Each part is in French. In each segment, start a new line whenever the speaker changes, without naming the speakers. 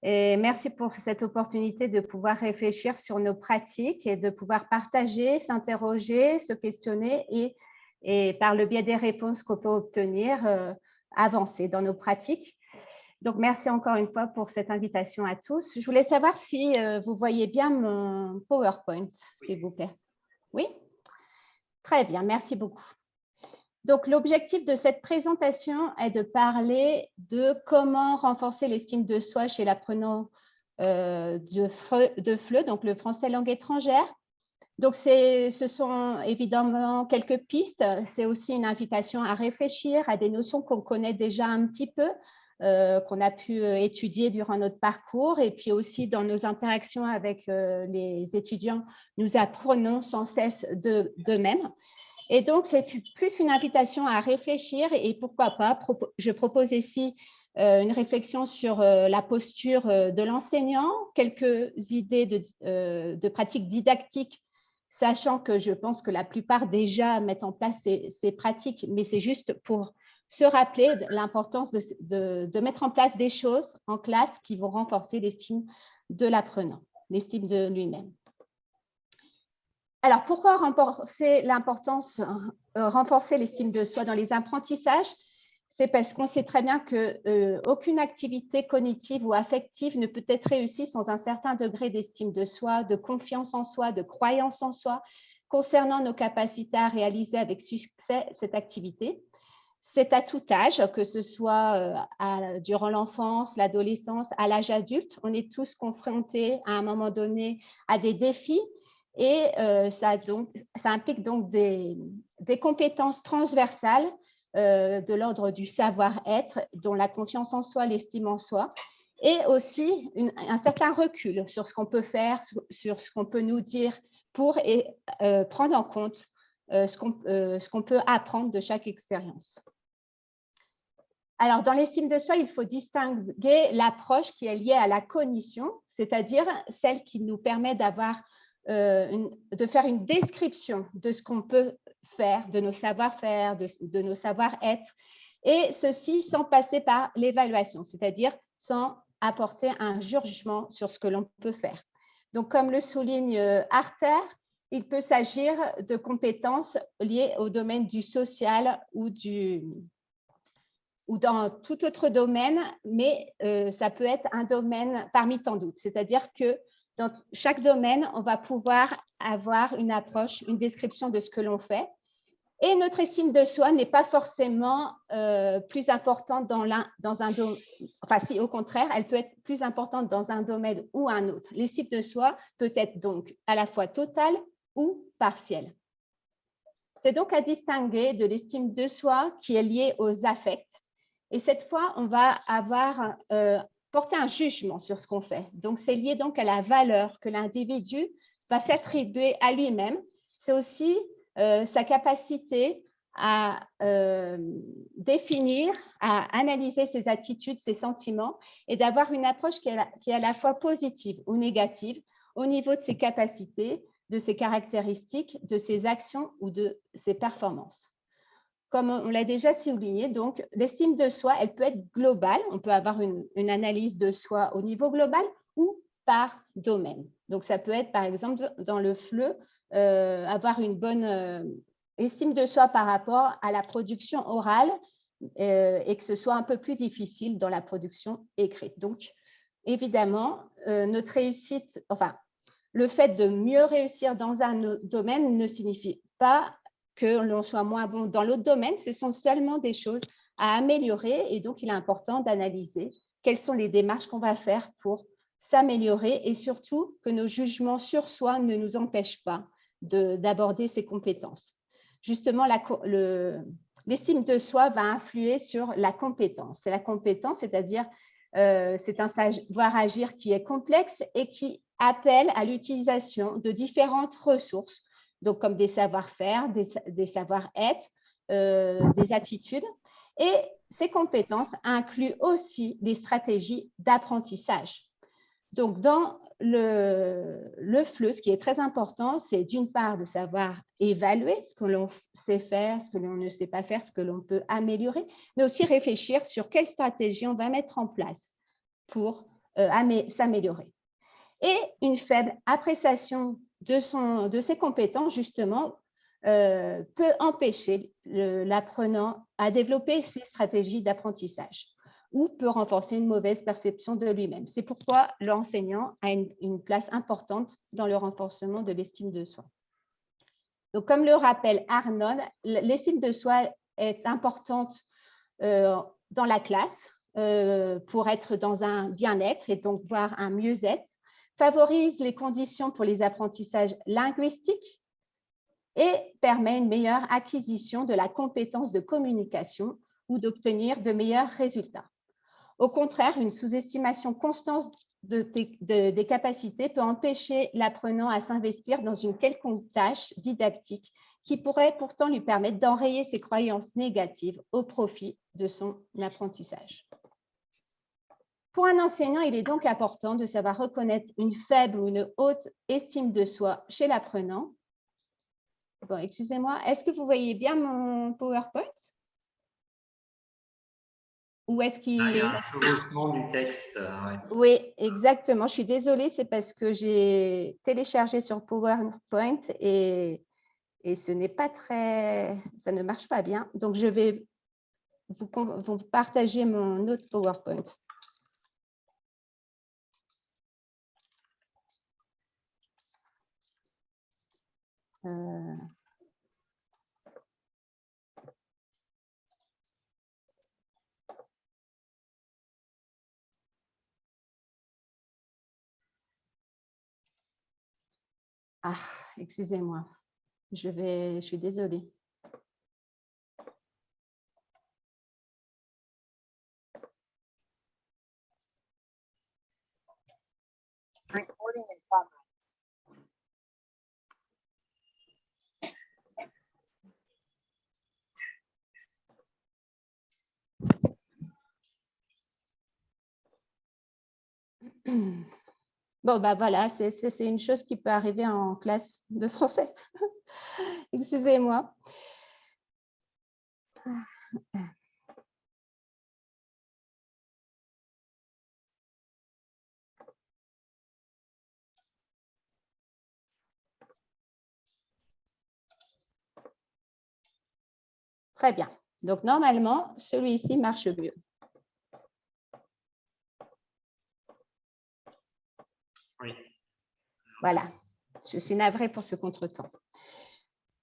Et merci pour cette opportunité de pouvoir réfléchir sur nos pratiques et de pouvoir partager, s'interroger, se questionner et par le biais des réponses qu'on peut obtenir, avancer dans nos pratiques. Donc, merci encore une fois pour cette invitation à tous. Je voulais savoir si vous voyez bien mon PowerPoint, s'il vous plaît. Oui? Très bien, merci beaucoup. Donc, l'objectif de cette présentation est de parler de comment renforcer l'estime de soi chez l'apprenant de FLE, donc le français langue étrangère. Donc, ce sont évidemment quelques pistes. C'est aussi une invitation à réfléchir à des notions qu'on connaît déjà un petit peu, qu'on a pu étudier durant notre parcours. Et puis aussi, dans nos interactions avec les étudiants, nous apprenons sans cesse d'eux-mêmes. Et donc, c'est plus une invitation à réfléchir et pourquoi pas, je propose ici une réflexion sur la posture de l'enseignant, quelques idées de pratiques didactiques, sachant que je pense que la plupart déjà mettent en place ces pratiques, mais c'est juste pour se rappeler l'importance de mettre en place des choses en classe qui vont renforcer l'estime de l'apprenant, l'estime de lui-même. Alors, pourquoi renforcer l'estime de soi dans les apprentissages? C'est parce qu'on sait très bien qu'aucune activité cognitive ou affective ne peut être réussie sans un certain degré d'estime de soi, de confiance en soi, de croyance en soi, concernant nos capacités à réaliser avec succès cette activité. C'est à tout âge, que ce soit durant l'enfance, l'adolescence, à l'âge adulte. On est tous confrontés à un moment donné à des défis. Et ça implique donc des compétences transversales de l'ordre du savoir-être, dont la confiance en soi, l'estime en soi, et aussi un certain recul sur ce qu'on peut faire, sur ce qu'on peut nous dire pour prendre en compte ce qu'on peut apprendre de chaque expérience. Alors, dans l'estime de soi, il faut distinguer l'approche qui est liée à la cognition, c'est-à-dire celle qui nous permet de faire une description de ce qu'on peut faire, de nos savoir-faire, de nos savoir-être, et ceci sans passer par l'évaluation, c'est-à-dire sans apporter un jugement sur ce que l'on peut faire. Donc, comme le souligne Harter, il peut s'agir de compétences liées au domaine du social ou dans tout autre domaine, mais ça peut être un domaine parmi tant d'autres, c'est-à-dire que dans chaque domaine, on va pouvoir avoir une approche, une description de ce que l'on fait. Et notre estime de soi n'est pas forcément plus importante dans un domaine. Enfin, si, au contraire, elle peut être plus importante dans un domaine ou un autre. L'estime de soi peut être donc à la fois totale ou partielle. C'est donc à distinguer de l'estime de soi qui est liée aux affects. Et cette fois, on va avoir porter un jugement sur ce qu'on fait. Donc, c'est lié donc à la valeur que l'individu va s'attribuer à lui-même. C'est aussi sa capacité à définir, à analyser ses attitudes, ses sentiments et d'avoir une approche qui est à la fois positive ou négative au niveau de ses capacités, de ses caractéristiques, de ses actions ou de ses performances. Comme on l'a déjà souligné, donc l'estime de soi, elle peut être globale. On peut avoir une analyse de soi au niveau global ou par domaine. Donc, ça peut être, par exemple, dans le FLE, avoir une bonne estime de soi par rapport à la production orale et que ce soit un peu plus difficile dans la production écrite. Donc, évidemment, notre réussite, enfin, le fait de mieux réussir dans un domaine ne signifie pas que l'on soit moins bon dans l'autre domaine, ce sont seulement des choses à améliorer et donc il est important d'analyser quelles sont les démarches qu'on va faire pour s'améliorer et surtout que nos jugements sur soi ne nous empêchent pas d'aborder ces compétences. Justement, l'estime de soi va influer sur la compétence. C'est la compétence, c'est-à-dire c'est un savoir-agir qui est complexe et qui appelle à l'utilisation de différentes ressources, donc comme des savoir-faire, des savoir-être, des attitudes. Et ces compétences incluent aussi des stratégies d'apprentissage. Donc, dans le FLE, ce qui est très important, c'est d'une part de savoir évaluer ce que l'on sait faire, ce que l'on ne sait pas faire, ce que l'on peut améliorer, mais aussi réfléchir sur quelle stratégie on va mettre en place pour s'améliorer. Et une faible appréciation de ses compétences, justement, peut empêcher l'apprenant à développer ses stratégies d'apprentissage ou peut renforcer une mauvaise perception de lui-même. C'est pourquoi l'enseignant a une place importante dans le renforcement de l'estime de soi. Donc, comme le rappelle Arnold, l'estime de soi est importante dans la classe pour être dans un bien-être et donc voir un mieux-être, favorise les conditions pour les apprentissages linguistiques et permet une meilleure acquisition de la compétence de communication ou d'obtenir de meilleurs résultats. Au contraire, une sous-estimation constante des capacités peut empêcher l'apprenant à s'investir dans une quelconque tâche didactique qui pourrait pourtant lui permettre d'enrayer ses croyances négatives au profit de son apprentissage. Pour un enseignant, il est donc important de savoir reconnaître une faible ou une haute estime de soi chez l'apprenant. Bon, excusez-moi, est-ce que vous voyez bien mon PowerPoint? Ou est-ce qu'il
y a un chevauchement du texte. Ouais.
Oui, exactement. Je suis désolée, c'est parce que j'ai téléchargé sur PowerPoint et ce n'est pas très... ça ne marche pas bien. Donc, je vais vous partager mon autre PowerPoint. Ah, excusez-moi. Je suis désolée.
Recording in progress.
Bon, bah voilà, c'est une chose qui peut arriver en classe de français. Excusez-moi. Très bien. Donc, normalement, celui-ci marche mieux.
Oui.
Voilà. Je suis navrée pour ce contretemps.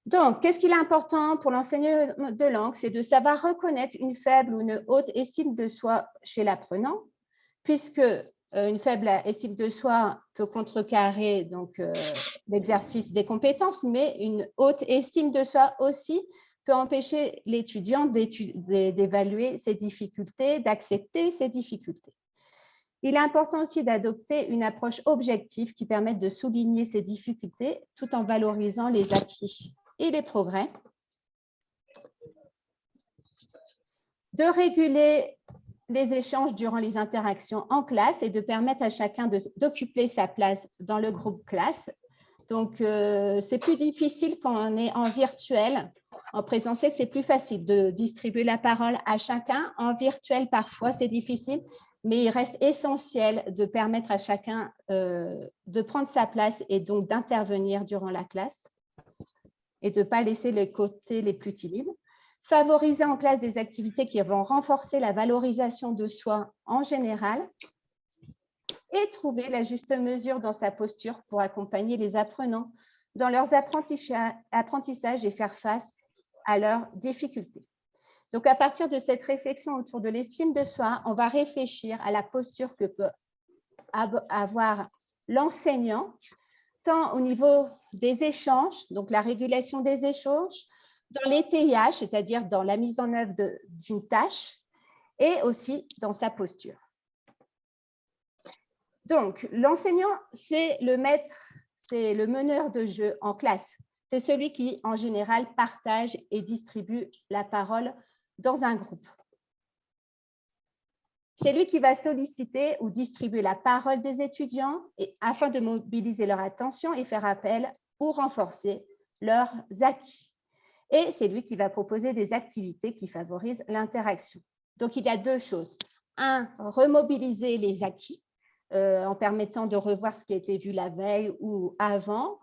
Donc, qu'est-ce qu'il est important pour l'enseignant de langue? C'est de savoir reconnaître une faible ou une haute estime de soi chez l'apprenant, puisque une faible estime de soi peut contrecarrer donc l'exercice des compétences, mais une haute estime de soi aussi peut empêcher l'étudiant d'évaluer ses difficultés, d'accepter ses difficultés. Il est important aussi d'adopter une approche objective qui permette de souligner ces difficultés tout en valorisant les acquis et les progrès. De réguler les échanges durant les interactions en classe et de permettre à chacun d'occuper sa place dans le groupe classe. Donc, c'est plus difficile quand on est en virtuel. En présentiel, c'est plus facile de distribuer la parole à chacun. En virtuel, parfois, c'est difficile, mais il reste essentiel de permettre à chacun de prendre sa place et donc d'intervenir durant la classe et de ne pas laisser les côtés les plus timides. Favoriser en classe des activités qui vont renforcer la valorisation de soi en général et trouver la juste mesure dans sa posture pour accompagner les apprenants dans leurs apprentissages et faire face à leurs difficultés. Donc, à partir de cette réflexion autour de l'estime de soi, on va réfléchir à la posture que peut avoir l'enseignant, tant au niveau des échanges, donc la régulation des échanges, dans l'étayage, c'est-à-dire dans la mise en œuvre d'une tâche, et aussi dans sa posture. Donc, l'enseignant, c'est le maître, c'est le meneur de jeu en classe. C'est celui qui, en général, partage et distribue la parole dans un groupe. C'est lui qui va solliciter ou distribuer la parole des étudiants afin de mobiliser leur attention et faire appel ou renforcer leurs acquis. Et c'est lui qui va proposer des activités qui favorisent l'interaction. Donc, il y a deux choses. Un, remobiliser les acquis en permettant de revoir ce qui a été vu la veille ou avant,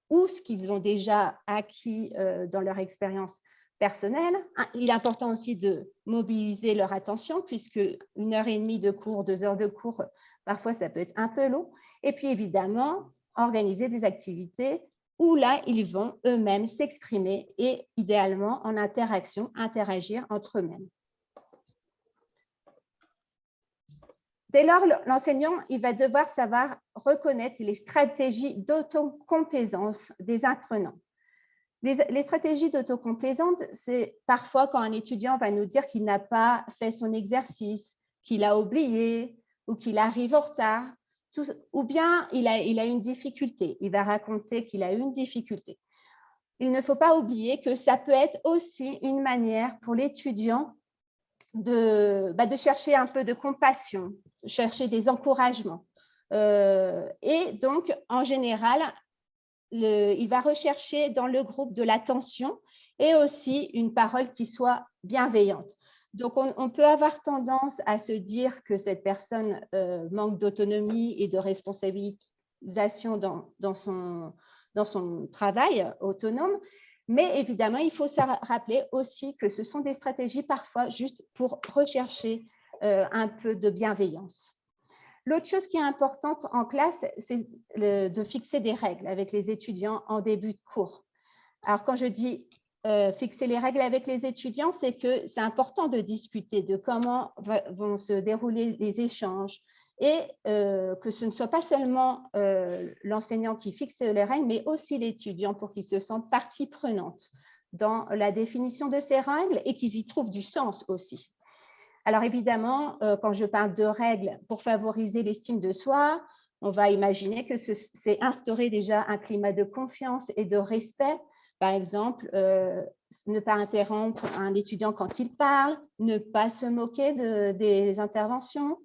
ou ce qu'ils ont déjà acquis dans leur expérience personnelle. Il est important aussi de mobiliser leur attention, puisque 1h30 de cours, 2 heures de cours, parfois ça peut être un peu long. Et puis évidemment, organiser des activités où là, ils vont eux-mêmes s'exprimer et idéalement en interaction, interagir entre eux-mêmes. Dès lors, l'enseignant, il va devoir savoir reconnaître les stratégies d'autocomplaisance des apprenants. Les stratégies d'autocomplaisance, c'est parfois quand un étudiant va nous dire qu'il n'a pas fait son exercice, qu'il a oublié ou qu'il arrive en retard, ou bien il a une difficulté. Il va raconter qu'il a eu une difficulté. Il ne faut pas oublier que ça peut être aussi une manière pour l'étudiant de chercher un peu de compassion, chercher des encouragements. Et donc, en général, il va rechercher dans le groupe de l'attention et aussi une parole qui soit bienveillante. Donc, on peut avoir tendance à se dire que cette personne manque d'autonomie et de responsabilisation dans son travail autonome, mais évidemment, il faut se rappeler aussi que ce sont des stratégies parfois juste pour rechercher un peu de bienveillance. L'autre chose qui est importante en classe, c'est de fixer des règles avec les étudiants en début de cours. Alors, quand je dis fixer les règles avec les étudiants, c'est que c'est important de discuter de comment vont se dérouler les échanges et que ce ne soit pas seulement l'enseignant qui fixe les règles, mais aussi l'étudiant pour qu'il se sente partie prenante dans la définition de ces règles et qu'ils y trouvent du sens aussi. Alors évidemment, quand je parle de règles pour favoriser l'estime de soi, on va imaginer que c'est instaurer déjà un climat de confiance et de respect. Par exemple, ne pas interrompre un étudiant quand il parle, ne pas se moquer des interventions,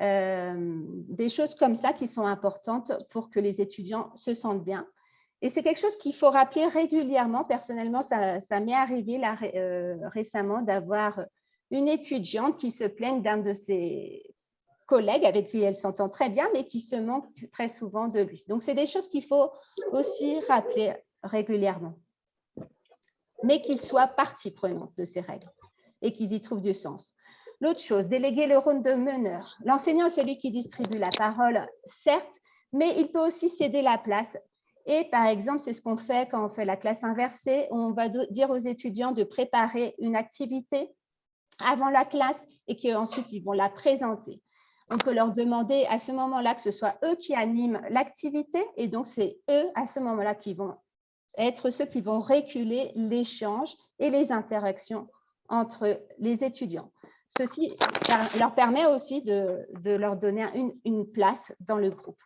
des choses comme ça qui sont importantes pour que les étudiants se sentent bien. Et c'est quelque chose qu'il faut rappeler régulièrement. Personnellement, ça m'est arrivé là, récemment d'avoir une étudiante qui se plaigne d'un de ses collègues avec qui elle s'entend très bien, mais qui se moque très souvent de lui. Donc, c'est des choses qu'il faut aussi rappeler régulièrement, mais qu'ils soient partie prenante de ces règles et qu'ils y trouvent du sens. L'autre chose, déléguer le rôle de meneur. L'enseignant est celui qui distribue la parole, certes, mais il peut aussi céder la place. Et par exemple, c'est ce qu'on fait quand on fait la classe inversée. On va dire aux étudiants de préparer une activité avant la classe et qu'ensuite ils vont la présenter. On peut leur demander à ce moment-là que ce soit eux qui animent l'activité et donc c'est eux à ce moment-là qui vont être ceux qui vont réguler l'échange et les interactions entre les étudiants. Ceci leur permet aussi de leur donner une place dans le groupe.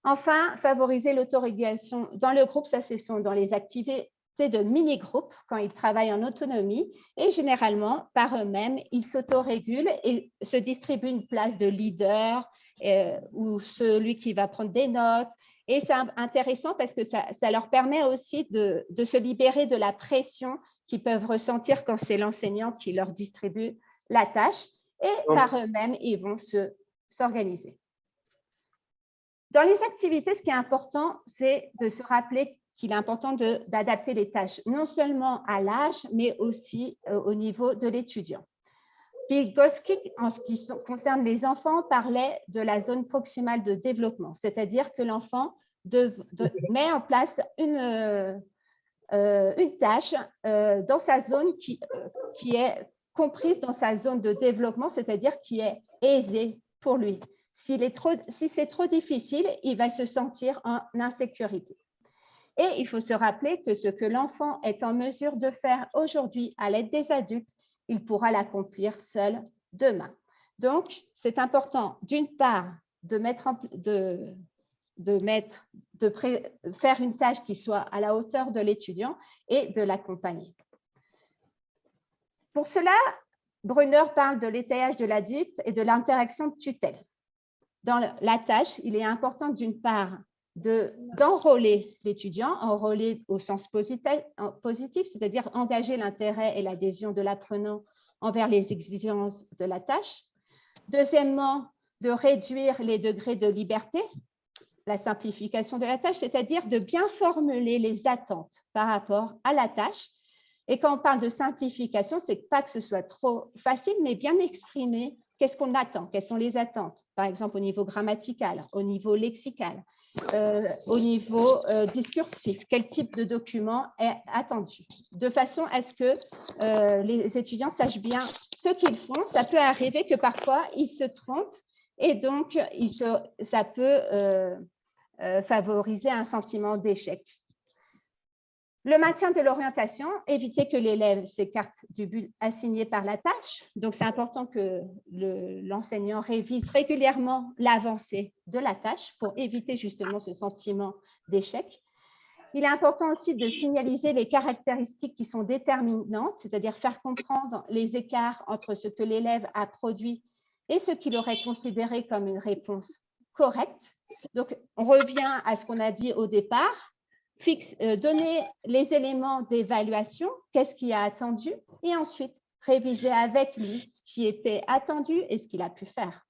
Enfin, favoriser l'autorégulation dans le groupe, ça ce sont dans les activités de mini-groupes quand ils travaillent en autonomie et généralement par eux-mêmes, ils s'autorégulent et se distribuent une place de leader ou celui qui va prendre des notes. Et c'est intéressant parce que ça leur permet aussi de se libérer de la pression qu'ils peuvent ressentir quand c'est l'enseignant qui leur distribue la tâche et par eux-mêmes, ils vont s'organiser. Dans les activités, ce qui est important, c'est de se rappeler qu'il est important d'adapter les tâches, non seulement à l'âge, mais aussi au niveau de l'étudiant. Vygotsky, en ce qui concerne les enfants, parlait de la zone proximale de développement, c'est-à-dire que l'enfant met en place une tâche dans sa zone qui est comprise dans sa zone de développement, c'est-à-dire qui est aisée pour lui. Si c'est trop difficile, il va se sentir en insécurité. Et il faut se rappeler que ce que l'enfant est en mesure de faire aujourd'hui à l'aide des adultes, il pourra l'accomplir seul demain. Donc, c'est important, d'une part, de faire une tâche qui soit à la hauteur de l'étudiant et de l'accompagner. Pour cela, Brunner parle de l'étayage de l'adulte et de l'interaction de tutelle. Dans la tâche, il est important, d'une part, d'enrôler l'étudiant, enrôler au sens positif, c'est-à-dire engager l'intérêt et l'adhésion de l'apprenant envers les exigences de la tâche. Deuxièmement, de réduire les degrés de liberté, la simplification de la tâche, c'est-à-dire de bien formuler les attentes par rapport à la tâche. Et quand on parle de simplification, c'est pas que ce soit trop facile, mais bien exprimer qu'est-ce qu'on attend, quelles sont les attentes, par exemple au niveau grammatical, au niveau lexical, au niveau discursif, quel type de document est attendu, de façon à ce que les étudiants sachent bien ce qu'ils font. Ça peut arriver que parfois ils se trompent et donc ça peut favoriser un sentiment d'échec. Le maintien de l'orientation, éviter que l'élève s'écarte du but assigné par la tâche. Donc, c'est important que l'enseignant révise régulièrement l'avancée de la tâche pour éviter justement ce sentiment d'échec. Il est important aussi de signaliser les caractéristiques qui sont déterminantes, c'est-à-dire faire comprendre les écarts entre ce que l'élève a produit et ce qu'il aurait considéré comme une réponse correcte. Donc, on revient à ce qu'on a dit au départ. Donner les éléments d'évaluation, qu'est-ce qu'il a attendu, et ensuite réviser avec lui ce qui était attendu et ce qu'il a pu faire.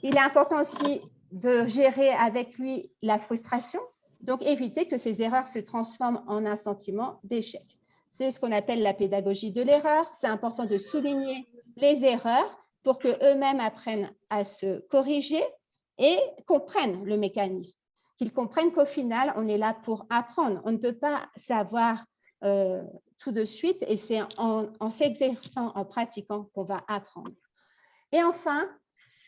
Il est important aussi de gérer avec lui la frustration, donc éviter que ces erreurs se transforment en un sentiment d'échec. C'est ce qu'on appelle la pédagogie de l'erreur. C'est important de souligner les erreurs pour qu'eux-mêmes apprennent à se corriger et comprennent le mécanisme. Qu'ils comprennent qu'au final, on est là pour apprendre. On ne peut pas savoir tout de suite et c'est en s'exerçant, en pratiquant qu'on va apprendre. Et enfin,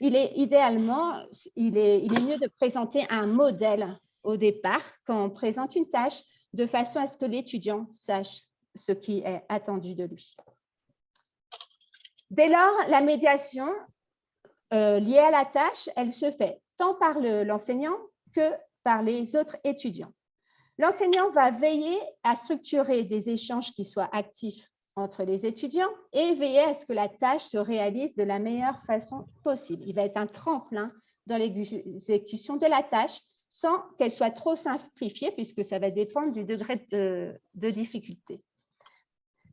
il est mieux de présenter un modèle au départ quand on présente une tâche de façon à ce que l'étudiant sache ce qui est attendu de lui. Dès lors, la médiation liée à la tâche, elle se fait tant par l'enseignant que par les autres étudiants. L'enseignant va veiller à structurer des échanges qui soient actifs entre les étudiants et veiller à ce que la tâche se réalise de la meilleure façon possible. Il va être un tremplin dans l'exécution de la tâche sans qu'elle soit trop simplifiée puisque ça va dépendre du degré de difficulté.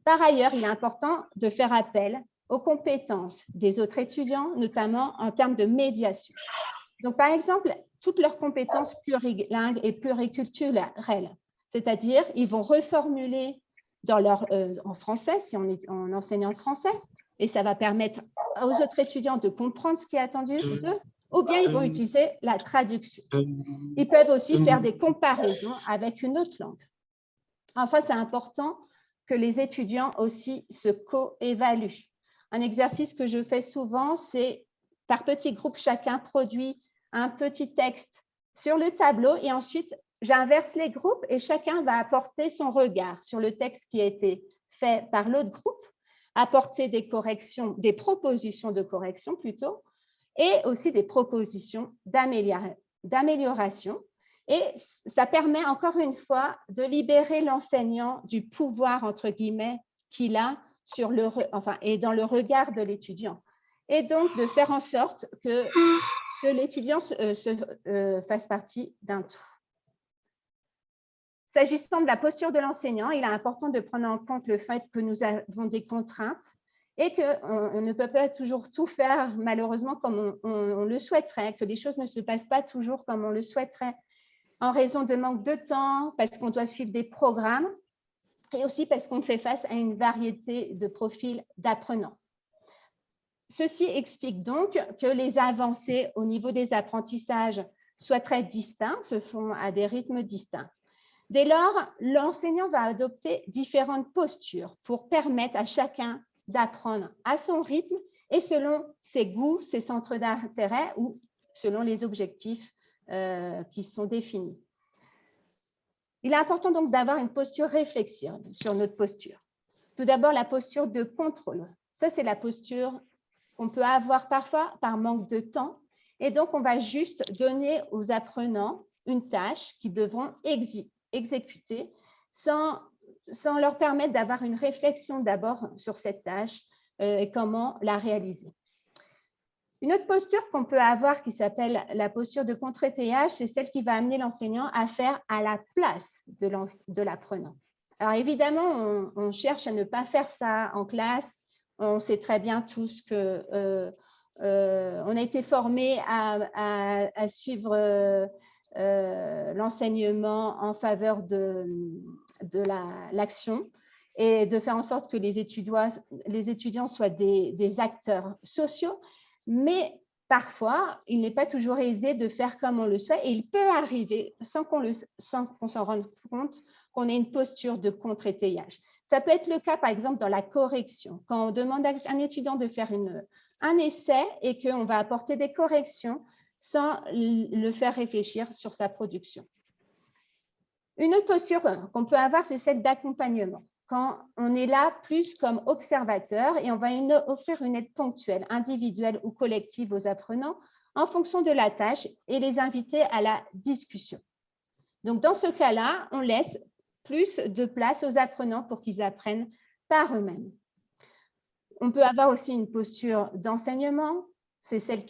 Par ailleurs, il est important de faire appel aux compétences des autres étudiants, notamment en termes de médiation. Donc, par exemple, toutes leurs compétences plurilingues et pluriculturelles, c'est-à-dire ils vont reformuler en français, si on enseigne en français, et ça va permettre aux autres étudiants de comprendre ce qui est attendu d'eux, ou bien ils vont utiliser la traduction. Ils peuvent aussi faire des comparaisons avec une autre langue. Enfin, c'est important que les étudiants aussi se co-évaluent. Un exercice que je fais souvent, c'est par petits groupes, chacun produit un petit texte sur le tableau et ensuite, j'inverse les groupes et chacun va apporter son regard sur le texte qui a été fait par l'autre groupe, apporter des corrections, des propositions de correction plutôt, et aussi des propositions d'amélioration. Et ça permet encore une fois de libérer l'enseignant du pouvoir, entre guillemets, qu'il a et dans le regard de l'étudiant. Et donc, de faire en sorte que l'étudiant fasse partie d'un tout. S'agissant de la posture de l'enseignant, il est important de prendre en compte le fait que nous avons des contraintes et qu'on ne peut pas toujours tout faire, malheureusement, comme on le souhaiterait, que les choses ne se passent pas toujours comme on le souhaiterait, en raison de manque de temps, parce qu'on doit suivre des programmes, et aussi parce qu'on fait face à une variété de profils d'apprenants. Ceci explique donc que les avancées au niveau des apprentissages soient très distincts, se font à des rythmes distincts. Dès lors, l'enseignant va adopter différentes postures pour permettre à chacun d'apprendre à son rythme et selon ses goûts, ses centres d'intérêt ou selon les objectifs qui sont définis. Il est important donc d'avoir une posture réflexive sur notre posture. Tout d'abord, la posture de contrôle. Ça, c'est la posture qu'on peut avoir parfois par manque de temps. Et donc, on va juste donner aux apprenants une tâche qu'ils devront exécuter sans leur permettre d'avoir une réflexion d'abord sur cette tâche et comment la réaliser. Une autre posture qu'on peut avoir qui s'appelle la posture de contre-étayage, c'est celle qui va amener l'enseignant à faire à la place de l'apprenant. Alors évidemment, on cherche à ne pas faire ça en classe. On sait très bien tous que on a été formé à suivre l'enseignement en faveur de l'action et de faire en sorte que les étudiants soient des acteurs sociaux, mais parfois, il n'est pas toujours aisé de faire comme on le souhaite et il peut arriver, sans qu'on s'en rende compte, qu'on ait une posture de contre-étayage. Ça peut être le cas, par exemple, dans la correction. Quand on demande à un étudiant de faire un essai et qu'on va apporter des corrections sans le faire réfléchir sur sa production. Une autre posture qu'on peut avoir, c'est celle d'accompagnement. Quand on est là plus comme observateur et on va offrir une aide ponctuelle, individuelle ou collective aux apprenants en fonction de la tâche et les inviter à la discussion. Donc, dans ce cas-là, on laisse plus de place aux apprenants pour qu'ils apprennent par eux-mêmes. On peut avoir aussi une posture d'enseignement. C'est celle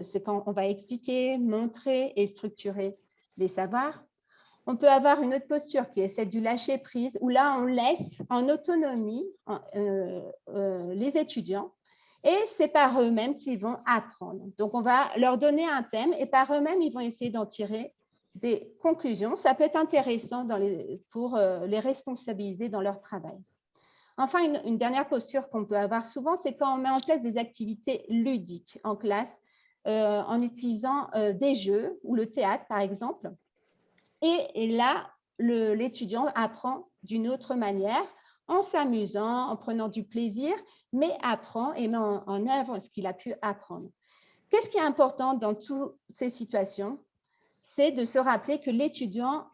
c'est quand on va expliquer, montrer et structurer les savoirs. On peut avoir une autre posture qui est celle du lâcher-prise, où là, on laisse en autonomie les étudiants et c'est par eux-mêmes qu'ils vont apprendre. Donc, on va leur donner un thème et par eux-mêmes, ils vont essayer d'en tirer des conclusions. Ça peut être intéressant pour les responsabiliser dans leur travail. Enfin, une dernière posture qu'on peut avoir souvent, c'est quand on met en place des activités ludiques en classe en utilisant des jeux ou le théâtre, par exemple. Et là, l'étudiant apprend d'une autre manière, en s'amusant, en prenant du plaisir, mais apprend et met en œuvre ce qu'il a pu apprendre. Qu'est-ce qui est important dans toutes ces situations? C'est de se rappeler que l'étudiant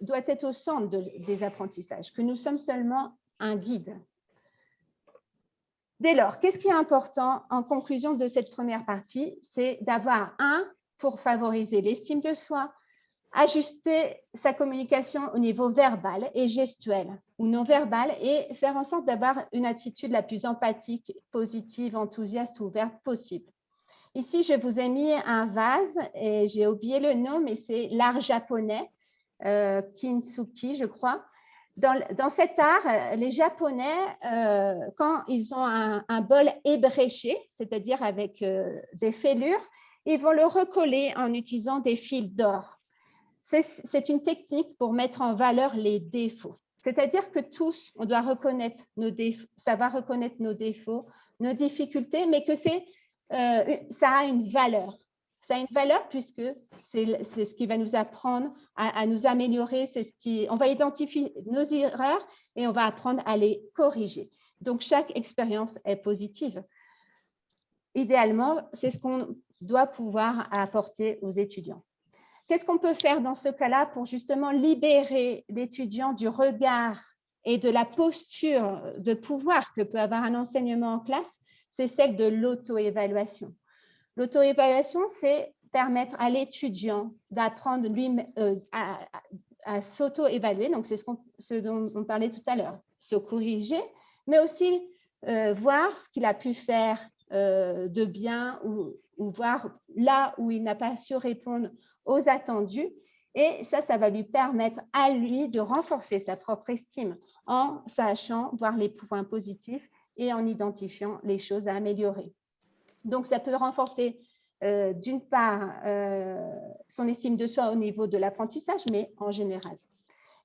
doit être au centre des apprentissages, que nous sommes seulement un guide. Dès lors, qu'est-ce qui est important en conclusion de cette première partie? C'est d'avoir pour favoriser l'estime de soi, ajuster sa communication au niveau verbal et gestuel ou non verbal et faire en sorte d'avoir une attitude la plus empathique, positive, enthousiaste ou ouverte possible. Ici, je vous ai mis un vase et j'ai oublié le nom, mais c'est l'art japonais, Kintsugi, je crois. Dans cet art, les Japonais, quand ils ont un bol ébréché, c'est-à-dire avec des fêlures, ils vont le recoller en utilisant des fils d'or. C'est une technique pour mettre en valeur les défauts. C'est-à-dire que tous, on doit reconnaître nos défauts, savoir reconnaître nos défauts, nos difficultés, mais que ça a une valeur. Ça a une valeur puisque c'est ce qui va nous apprendre à nous améliorer. On va identifier nos erreurs et on va apprendre à les corriger. Donc, chaque expérience est positive. Idéalement, c'est ce qu'on doit pouvoir apporter aux étudiants. Qu'est-ce qu'on peut faire dans ce cas-là pour justement libérer l'étudiant du regard et de la posture de pouvoir que peut avoir un enseignement en classe? C'est celle de l'auto-évaluation. L'auto-évaluation, c'est permettre à l'étudiant d'apprendre à s'auto-évaluer. Donc, c'est ce dont on parlait tout à l'heure, se corriger, mais aussi voir ce qu'il a pu faire de bien ou voir là où il n'a pas su répondre aux attendus. Et ça va lui permettre à lui de renforcer sa propre estime en sachant voir les points positifs et en identifiant les choses à améliorer. Donc, ça peut renforcer d'une part son estime de soi au niveau de l'apprentissage, mais en général.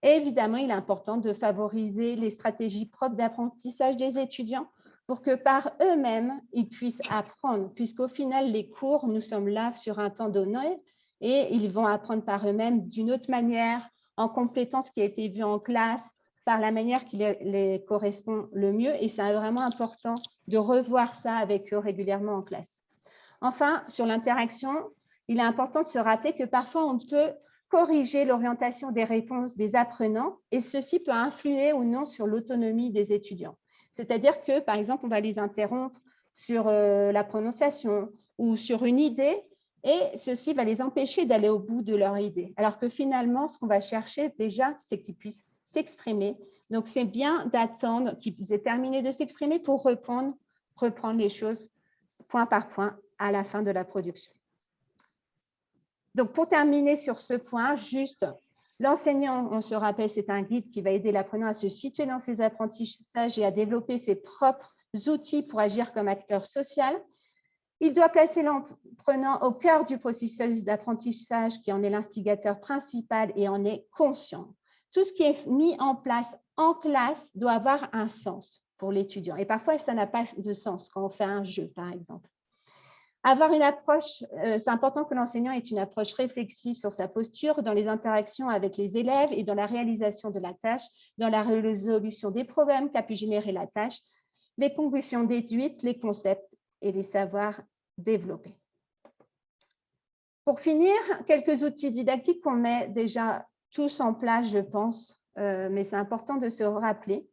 Et évidemment, il est important de favoriser les stratégies propres d'apprentissage des étudiants pour que par eux-mêmes, ils puissent apprendre, puisqu'au final, les cours, nous sommes là sur un temps donné et ils vont apprendre par eux-mêmes d'une autre manière, en complétant ce qui a été vu en classe, par la manière qui les correspond le mieux. Et c'est vraiment important de revoir ça avec eux régulièrement en classe. Enfin, sur l'interaction, il est important de se rappeler que parfois, on peut corriger l'orientation des réponses des apprenants et ceci peut influer ou non sur l'autonomie des étudiants. C'est-à-dire que, par exemple, on va les interrompre sur la prononciation ou sur une idée et ceci va les empêcher d'aller au bout de leur idée. Alors que finalement, ce qu'on va chercher déjà, c'est qu'ils puissent s'exprimer. Donc, c'est bien d'attendre qu'ils aient terminé de s'exprimer pour reprendre les choses point par point à la fin de la production. Donc, pour terminer sur ce point, juste l'enseignant, on se rappelle, c'est un guide qui va aider l'apprenant à se situer dans ses apprentissages et à développer ses propres outils pour agir comme acteur social. Il doit placer l'apprenant au cœur du processus d'apprentissage qui en est l'instigateur principal et en est conscient. Tout ce qui est mis en place en classe doit avoir un sens pour l'étudiant. Et parfois, ça n'a pas de sens quand on fait un jeu, par exemple. Avoir une approche, c'est important que l'enseignant ait une approche réflexive sur sa posture dans les interactions avec les élèves et dans la réalisation de la tâche, dans la résolution des problèmes qu'a pu générer la tâche, les conclusions déduites, les concepts et les savoirs développés. Pour finir, quelques outils didactiques qu'on met déjà tous en place, je pense, mais c'est important de se rappeler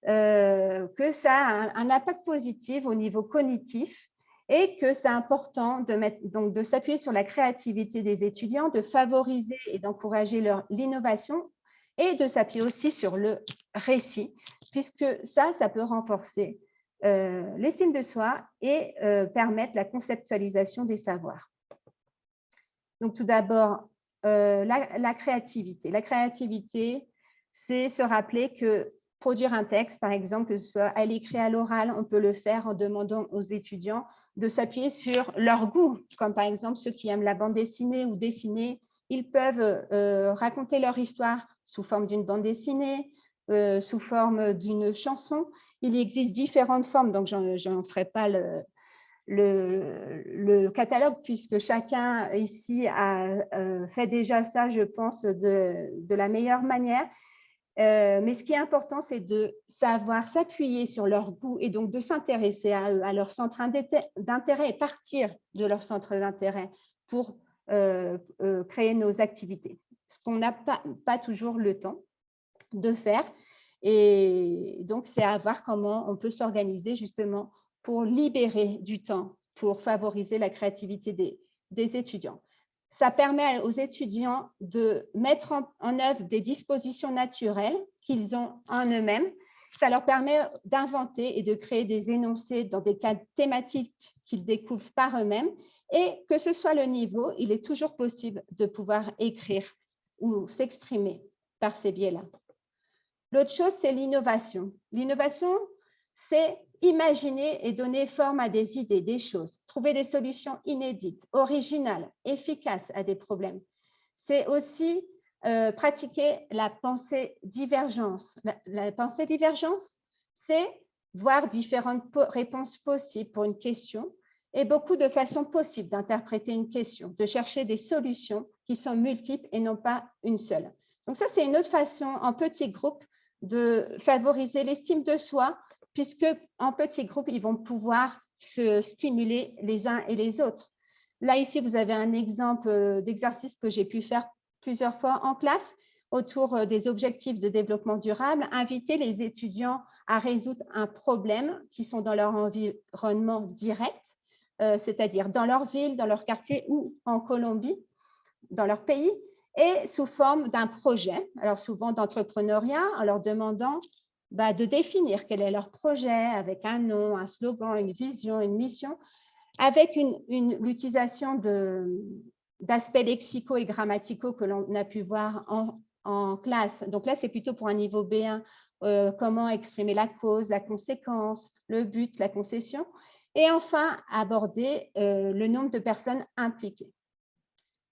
que ça a un impact positif au niveau cognitif et que c'est important de s'appuyer sur la créativité des étudiants, de favoriser et d'encourager l'innovation et de s'appuyer aussi sur le récit, puisque ça peut renforcer l'estime de soi et permettre la conceptualisation des savoirs. Donc, tout d'abord, la créativité. La créativité, c'est se rappeler que produire un texte, par exemple, que ce soit à l'écrit, à l'oral, on peut le faire en demandant aux étudiants de s'appuyer sur leur goût, comme par exemple ceux qui aiment la bande dessinée ou dessiner, ils peuvent raconter leur histoire sous forme d'une bande dessinée, sous forme d'une chanson. Il existe différentes formes, donc je n'en ferai pas le catalogue, puisque chacun ici a fait déjà ça, je pense, de la meilleure manière. Mais ce qui est important, c'est de savoir s'appuyer sur leur goût et donc de s'intéresser à eux, à leur centre d'intérêt et partir de leur centre d'intérêt pour créer nos activités. Ce qu'on n'a pas toujours le temps de faire. Et donc, c'est à voir comment on peut s'organiser justement pour libérer du temps, pour favoriser la créativité des étudiants. Ça permet aux étudiants de mettre en œuvre des dispositions naturelles qu'ils ont en eux-mêmes. Ça leur permet d'inventer et de créer des énoncés dans des cas thématiques qu'ils découvrent par eux-mêmes. Et que ce soit le niveau, il est toujours possible de pouvoir écrire ou s'exprimer par ces biais-là. L'autre chose, c'est l'innovation. L'innovation, c'est imaginer et donner forme à des idées, des choses, trouver des solutions inédites, originales, efficaces à des problèmes. C'est aussi pratiquer la pensée divergence. La pensée divergence, c'est voir différentes réponses possibles pour une question et beaucoup de façons possibles d'interpréter une question, de chercher des solutions qui sont multiples et non pas une seule. Donc ça, c'est une autre façon, en petit groupe, de favoriser l'estime de soi, puisque en petits groupes, ils vont pouvoir se stimuler les uns et les autres. Là, ici, vous avez un exemple d'exercice que j'ai pu faire plusieurs fois en classe autour des objectifs de développement durable, inviter les étudiants à résoudre un problème qui sont dans leur environnement direct, c'est-à-dire dans leur ville, dans leur quartier ou en Colombie, dans leur pays, et sous forme d'un projet, alors souvent d'entrepreneuriat, en leur demandant de définir quel est leur projet avec un nom, un slogan, une vision, une mission, avec l'utilisation d'aspects lexicaux et grammaticaux que l'on a pu voir en classe. Donc là, c'est plutôt pour un niveau B1, comment exprimer la cause, la conséquence, le but, la concession, et enfin aborder le nombre de personnes impliquées.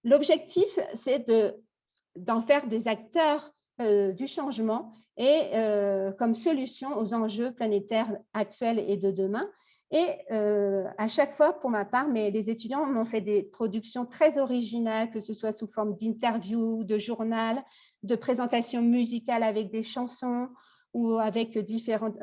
L'objectif, c'est d'en faire des acteurs du changement et comme solution aux enjeux planétaires actuels et de demain. Et à chaque fois, pour ma part, les étudiants m'ont fait des productions très originales, que ce soit sous forme d'interviews, de journal, de présentations musicales avec des chansons ou avec différents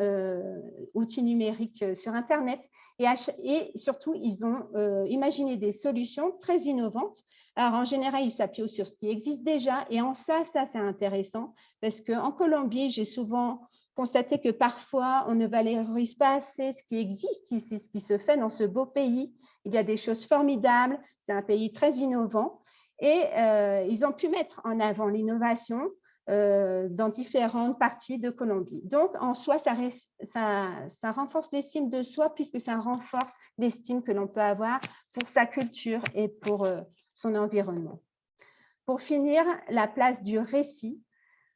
outils numériques sur Internet. Et surtout, ils ont imaginé des solutions très innovantes. Alors, en général, ils s'appuient sur ce qui existe déjà. Et en ça c'est intéressant parce qu'en Colombie, j'ai souvent constaté que parfois, on ne valorise pas assez ce qui existe ici, ce qui se fait dans ce beau pays. Il y a des choses formidables. C'est un pays très innovant. Et ils ont pu mettre en avant l'innovation dans différentes parties de Colombie. Donc, en soi, ça renforce l'estime de soi puisque ça renforce l'estime que l'on peut avoir pour sa culture et pour son environnement. Pour finir, la place du récit.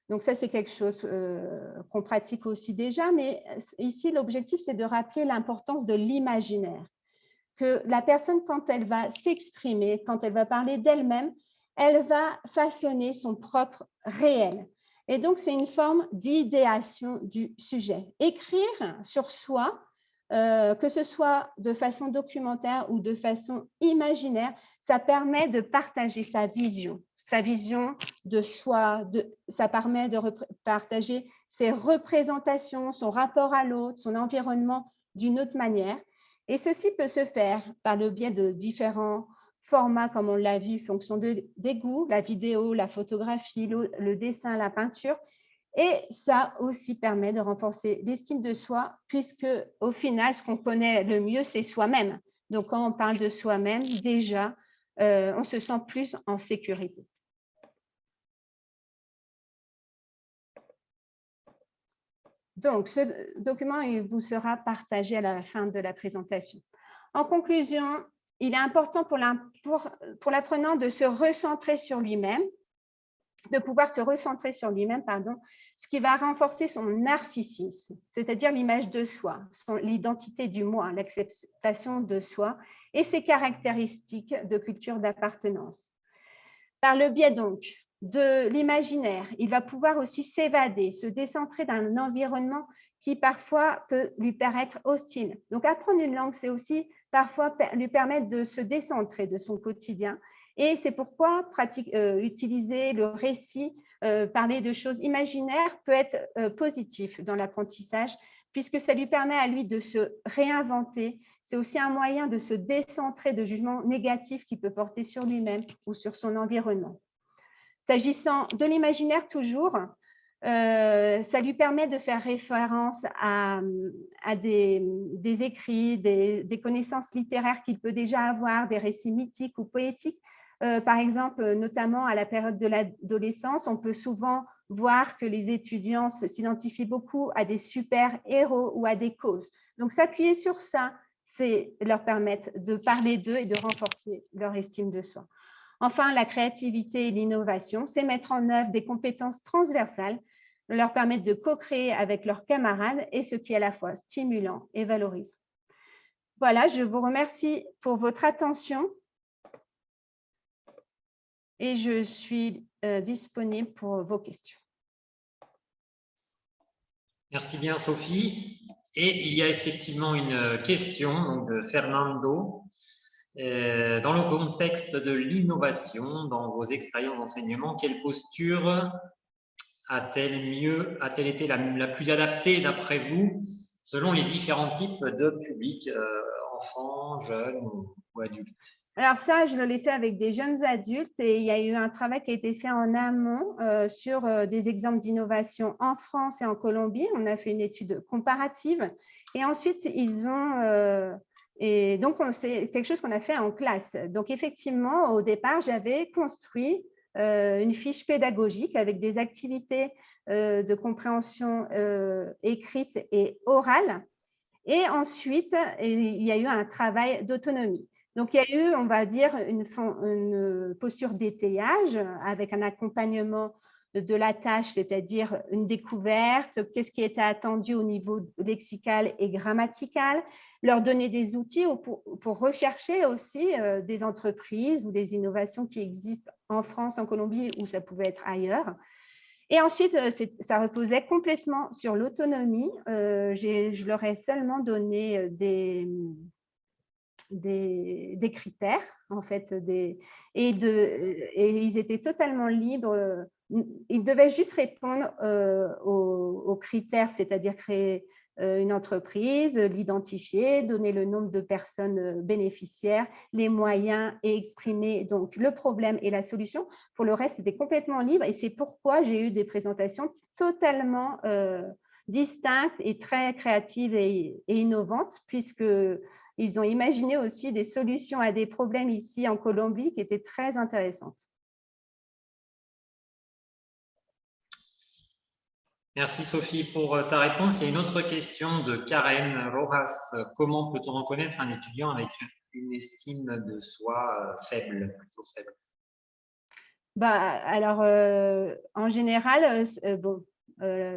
Donc, ça, c'est quelque chose qu'on pratique aussi déjà, mais ici, l'objectif, c'est de rappeler l'importance de l'imaginaire. que la personne, quand elle va s'exprimer, quand elle va parler d'elle-même, elle va façonner son propre réel. Et donc, c'est une forme d'idéation du sujet. Écrire sur soi, que ce soit de façon documentaire ou de façon imaginaire, ça permet de partager sa vision de soi, ça permet de partager ses représentations, son rapport à l'autre, son environnement d'une autre manière. Et ceci peut se faire par le biais de différents formats, comme on l'a vu, fonction des goûts, la vidéo, la photographie, le dessin, la peinture. Et ça aussi permet de renforcer l'estime de soi, puisque au final, ce qu'on connaît le mieux, c'est soi-même. Donc, quand on parle de soi-même, déjà, on se sent plus en sécurité. Donc, ce document il vous sera partagé à la fin de la présentation. En conclusion, il est important pour l'apprenant de se recentrer sur lui-même, de pouvoir se recentrer sur lui-même, ce qui va renforcer son narcissisme, c'est-à-dire l'image de soi, l'identité du moi, l'acceptation de soi et ses caractéristiques de culture d'appartenance. Par le biais donc de l'imaginaire, il va pouvoir aussi s'évader, se décentrer d'un environnement qui parfois peut lui paraître hostile. Donc apprendre une langue, c'est aussi parfois lui permettre de se décentrer de son quotidien. Et c'est pourquoi utiliser le récit, parler de choses imaginaires peut être positif dans l'apprentissage, puisque ça lui permet à lui de se réinventer. C'est aussi un moyen de se décentrer de jugements négatifs qu'il peut porter sur lui-même ou sur son environnement. S'agissant de l'imaginaire toujours, ça lui permet de faire référence à des écrits, des connaissances littéraires qu'il peut déjà avoir, des récits mythiques ou poétiques. Par exemple, notamment à la période de l'adolescence, on peut souvent voir que les étudiants s'identifient beaucoup à des super-héros ou à des causes. Donc, s'appuyer sur ça, c'est leur permettre de parler d'eux et de renforcer leur estime de soi. Enfin, la créativité et l'innovation, c'est mettre en œuvre des compétences transversales, leur permettre de co-créer avec leurs camarades et ce qui est à la fois stimulant et valorisant. Voilà, je vous remercie pour votre attention et je suis disponible pour vos questions.
Merci bien, Sophie. Et il y a effectivement une question donc, de Fernando. Dans le contexte de l'innovation, dans vos expériences d'enseignement, quelle posture a-t-elle été la plus adaptée d'après vous, selon les différents types de publics, enfants, jeunes ou adultes?
Alors ça, je l'ai fait avec des jeunes adultes et il y a eu un travail qui a été fait en amont sur des exemples d'innovation en France et en Colombie. On a fait une étude comparative et ensuite, ils ont… et donc, c'est quelque chose qu'on a fait en classe. Donc, effectivement, au départ, j'avais construit une fiche pédagogique avec des activités de compréhension écrite et orale. Et ensuite, il y a eu un travail d'autonomie. Donc, il y a eu, on va dire, une posture d'étayage avec un accompagnement de la tâche, c'est-à-dire une découverte, qu'est-ce qui était attendu au niveau lexical et grammatical, leur donner des outils pour rechercher aussi des entreprises ou des innovations qui existent en France, en Colombie, ou ça pouvait être ailleurs. Et ensuite, ça reposait complètement sur l'autonomie. Je leur ai seulement donné des critères, en fait, et ils étaient totalement libres. Ils devaient juste répondre aux critères, c'est-à-dire créer une entreprise, l'identifier, donner le nombre de personnes bénéficiaires, les moyens et exprimer donc le problème et la solution. Pour le reste, c'était complètement libre et c'est pourquoi j'ai eu des présentations totalement distinctes et très créatives et innovantes, puisqu'ils ont imaginé aussi des solutions à des problèmes ici en Colombie qui étaient très intéressantes.
Merci Sophie pour ta réponse. Il y a une autre question de Karen Rojas. Comment peut-on reconnaître un étudiant avec une estime de soi faible, plutôt faible?
Alors, en général, bon,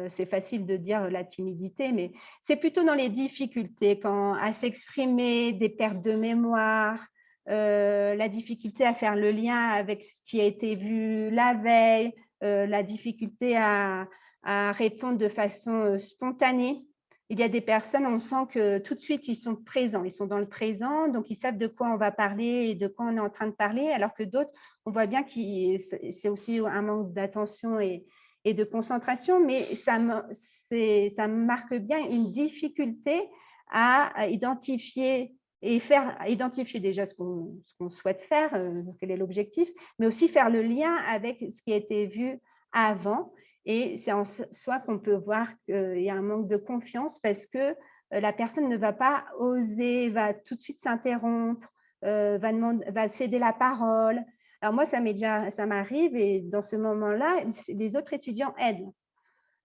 c'est facile de dire la timidité, mais c'est plutôt dans les difficultés, à s'exprimer, des pertes de mémoire, la difficulté à faire le lien avec ce qui a été vu la veille, la difficulté à répondre de façon spontanée. Il y a des personnes, on sent que tout de suite, ils sont présents, ils sont dans le présent, donc ils savent de quoi on va parler et de quoi on est en train de parler, alors que d'autres, on voit bien que c'est aussi un manque d'attention et de concentration, mais ça marque bien une difficulté à identifier et faire identifier déjà ce qu'on souhaite faire, quel est l'objectif, mais aussi faire le lien avec ce qui a été vu avant. Et c'est en soi qu'on peut voir qu'il y a un manque de confiance parce que la personne ne va pas oser, va tout de suite s'interrompre, va céder la parole. Alors moi, ça m'arrive et dans ce moment-là, les autres étudiants aident.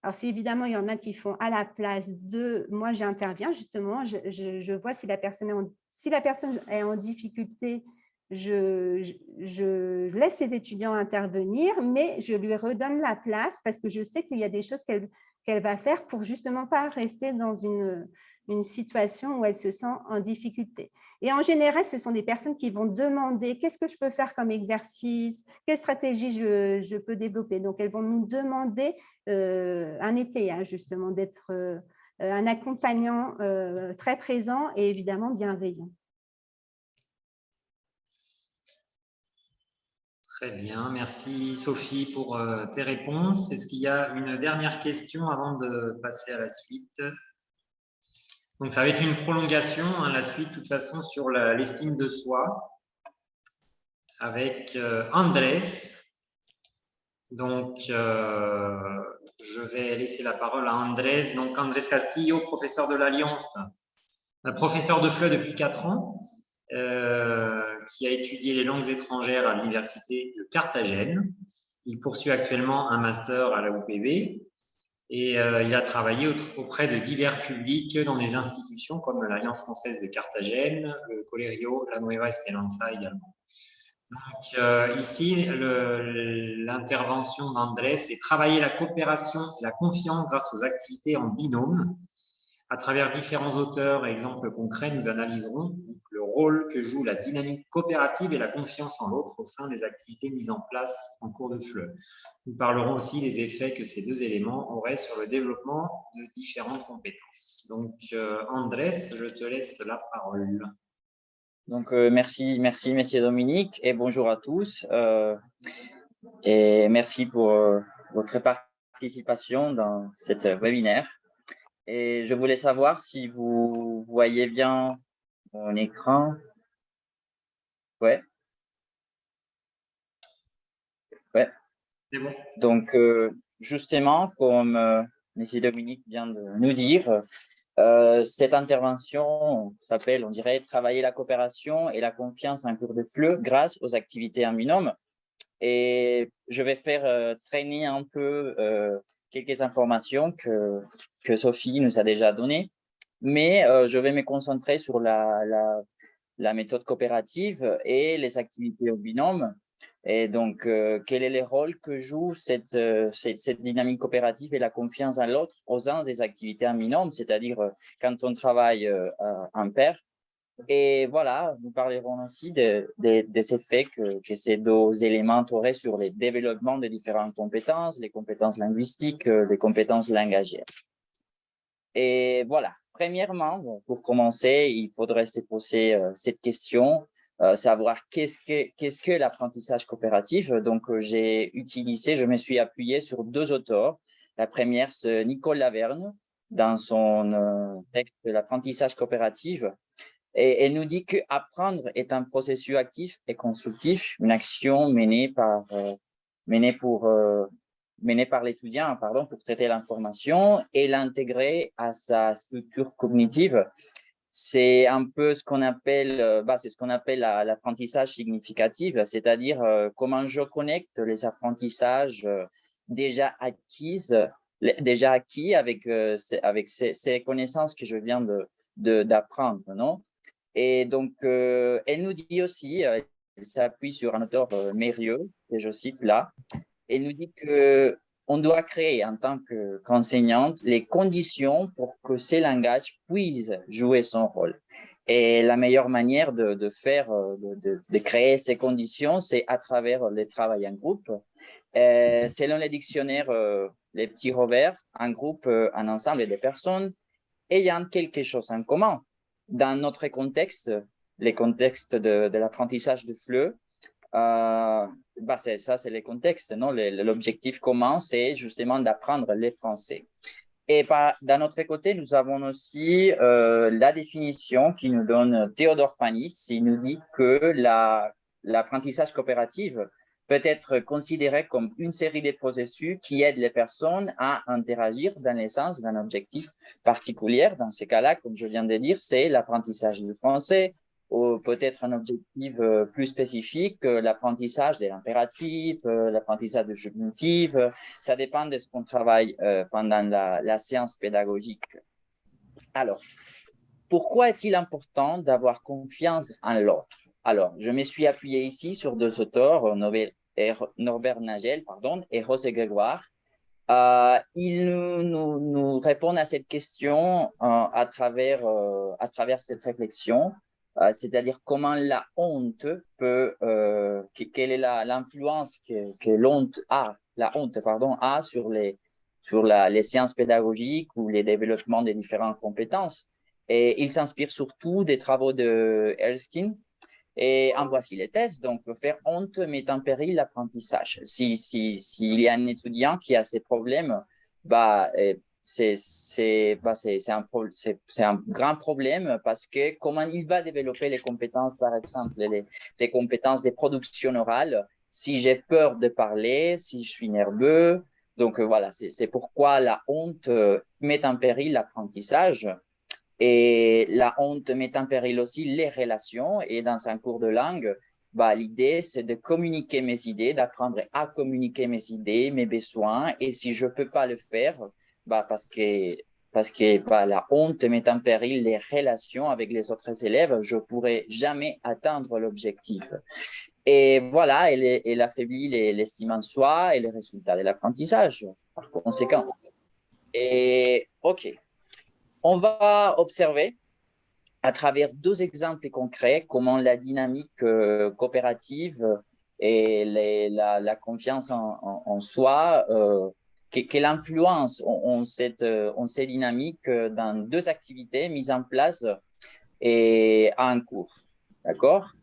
Alors, si évidemment, il y en a qui font à la place de moi, j'interviens justement, je vois si la personne est en difficulté, je laisse les étudiants intervenir, mais je lui redonne la place parce que je sais qu'il y a des choses qu'elle va faire pour justement pas rester dans une situation où elle se sent en difficulté. Et en général, ce sont des personnes qui vont demander qu'est-ce que je peux faire comme exercice, quelle stratégie je peux développer. Donc, elles vont nous demander un été, justement, d'être un accompagnant très présent et évidemment bienveillant.
Très bien, merci Sophie pour tes réponses. Est-ce qu'il y a une dernière question avant de passer à la suite? Donc, ça va être une prolongation, la suite, de toute façon, sur l'estime de soi avec Andrés. Donc, je vais laisser la parole à Andrés. Donc, Andrés Castillo, professeur de l'Alliance, professeur de FLE depuis 4 ans, qui a étudié les langues étrangères à l'université de Carthagène. Il poursuit actuellement un master à la UPB et il a travaillé auprès de divers publics dans des institutions comme l'Alliance française de Carthagène, le Colegio La Nueva Esperanza également. Donc ici, l'intervention d'Andrés, c'est travailler la coopération et la confiance grâce aux activités en binôme. À travers différents auteurs et exemples concrets, nous analyserons le rôle que joue la dynamique coopérative et la confiance en l'autre au sein des activités mises en place en cours de FLE. Nous parlerons aussi des effets que ces deux éléments auraient sur le développement de différentes compétences. Donc, Andrés, je te laisse la parole.
Donc, merci, Monsieur Dominique, et bonjour à tous. Et merci pour votre participation dans cet webinaire. Et je voulais savoir si vous voyez bien mon écran. Ouais. Ouais.
C'est bon.
Donc, justement, comme Monsieur Dominique vient de nous dire, cette intervention s'appelle, on dirait, travailler la coopération et la confiance en cours de FLE grâce aux activités en binôme. Et je vais faire traîner un peu quelques informations que Sophie nous a déjà données, mais je vais me concentrer sur la méthode coopérative et les activités au binôme. Et donc, quel est le rôle que joue cette dynamique coopérative et la confiance en l'autre au sein des activités en binôme, c'est-à-dire quand on travaille en pair. Et voilà, nous parlerons aussi des effets que ces deux éléments auraient sur le développement de différentes compétences, les compétences linguistiques, les compétences langagières. Et voilà, premièrement, pour commencer, il faudrait se poser cette question, savoir qu'est-ce que l'apprentissage coopératif. Donc, je me suis appuyé sur deux auteurs. La première, c'est Nicole Laverne, dans son texte de l'apprentissage coopératif. Et elle nous dit qu'apprendre est un processus actif et constructif, une action menée par l'étudiant, pour traiter l'information et l'intégrer à sa structure cognitive. C'est un peu ce qu'on appelle, l'apprentissage significatif, c'est-à-dire comment je connecte les apprentissages déjà acquis avec ces connaissances que je viens d'apprendre, non? Et donc, elle nous dit aussi, elle s'appuie sur un auteur Mérieux, que je cite là, elle nous dit que on doit créer en tant qu'enseignante les conditions pour que ces langages puissent jouer son rôle. Et la meilleure manière de créer ces conditions, c'est à travers le travail en groupe. Selon les dictionnaires, les petits Robert, un groupe, un ensemble de personnes ayant quelque chose en commun. Dans notre contexte, les contextes de l'apprentissage du FLE, c'est les contextes, non? L'objectif commun, c'est justement d'apprendre les français. Et d'un autre côté, nous avons aussi la définition qui nous donne Théodore Panitz. Il nous dit que l'apprentissage coopératif peut être considéré comme une série de processus qui aident les personnes à interagir dans le sens d'un objectif particulier. Dans ces cas-là, comme je viens de dire, c'est l'apprentissage du français, ou peut-être un objectif plus spécifique, l'apprentissage de l'impératif, l'apprentissage du subjonctif. Ça dépend de ce qu'on travaille pendant la séance pédagogique. Alors, pourquoi est-il important d'avoir confiance en l'autre? Alors, je me suis appuyé ici sur deux auteurs, Norbert Nagel et José Grégoire. Ils nous répondent à cette question à travers cette réflexion. C'est-à-dire comment la honte peut, quelle est l'influence que la honte a sur les sciences pédagogiques ou les développements des différentes compétences. Et il s'inspire surtout des travaux de Erskine. Et en voici les thèses. Donc, faire honte met en péril l'apprentissage. S'il y a un étudiant qui a ces problèmes, c'est un grand problème parce que comment il va développer les compétences, par exemple, les compétences de production orale, si j'ai peur de parler, si je suis nerveux. Donc, voilà, c'est pourquoi la honte met en péril l'apprentissage. Et la honte met en péril aussi les relations. Et dans un cours de langue, l'idée, c'est de communiquer mes idées, d'apprendre à communiquer mes idées, mes besoins. Et si je ne peux pas le faire, parce que la honte met en péril les relations avec les autres élèves, je ne pourrai jamais atteindre l'objectif. Et voilà, elle affaiblit l'estime en soi et les résultats de l'apprentissage, par conséquent. Et OK. On va observer à travers deux exemples concrets comment la dynamique coopérative et la confiance en soi, quelle influence ont ces dynamiques dans deux activités mises en place et à un cours. D'accord?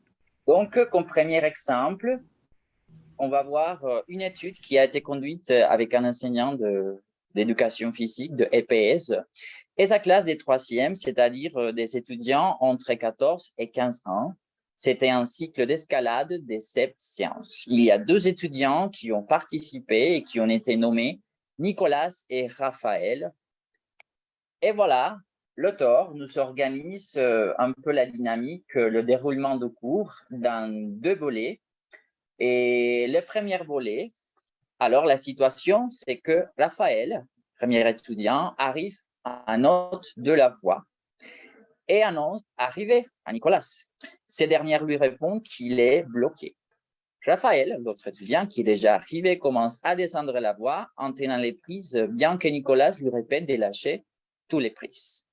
Donc, comme premier exemple, on va voir une étude qui a été conduite avec un enseignant d'éducation physique, de EPS, et sa classe des troisièmes, c'est-à-dire des étudiants entre 14 et 15 ans. C'était un cycle d'escalade des 7 sciences. Il y a deux étudiants qui ont participé et qui ont été nommés Nicolas et Raphaël. Et voilà, l'auteur nous organise un peu la dynamique, le déroulement de cours dans deux volets. Et le premier volet, alors la situation, c'est que Raphaël, premier étudiant, arrive à note de la voix et annonce arriver à Nicolas. Ces dernières lui répondent qu'il est bloqué. Raphaël, l'autre étudiant qui est déjà arrivé, commence à descendre la voix en tenant les prises, bien que Nicolas lui répète de lâcher tous les prises.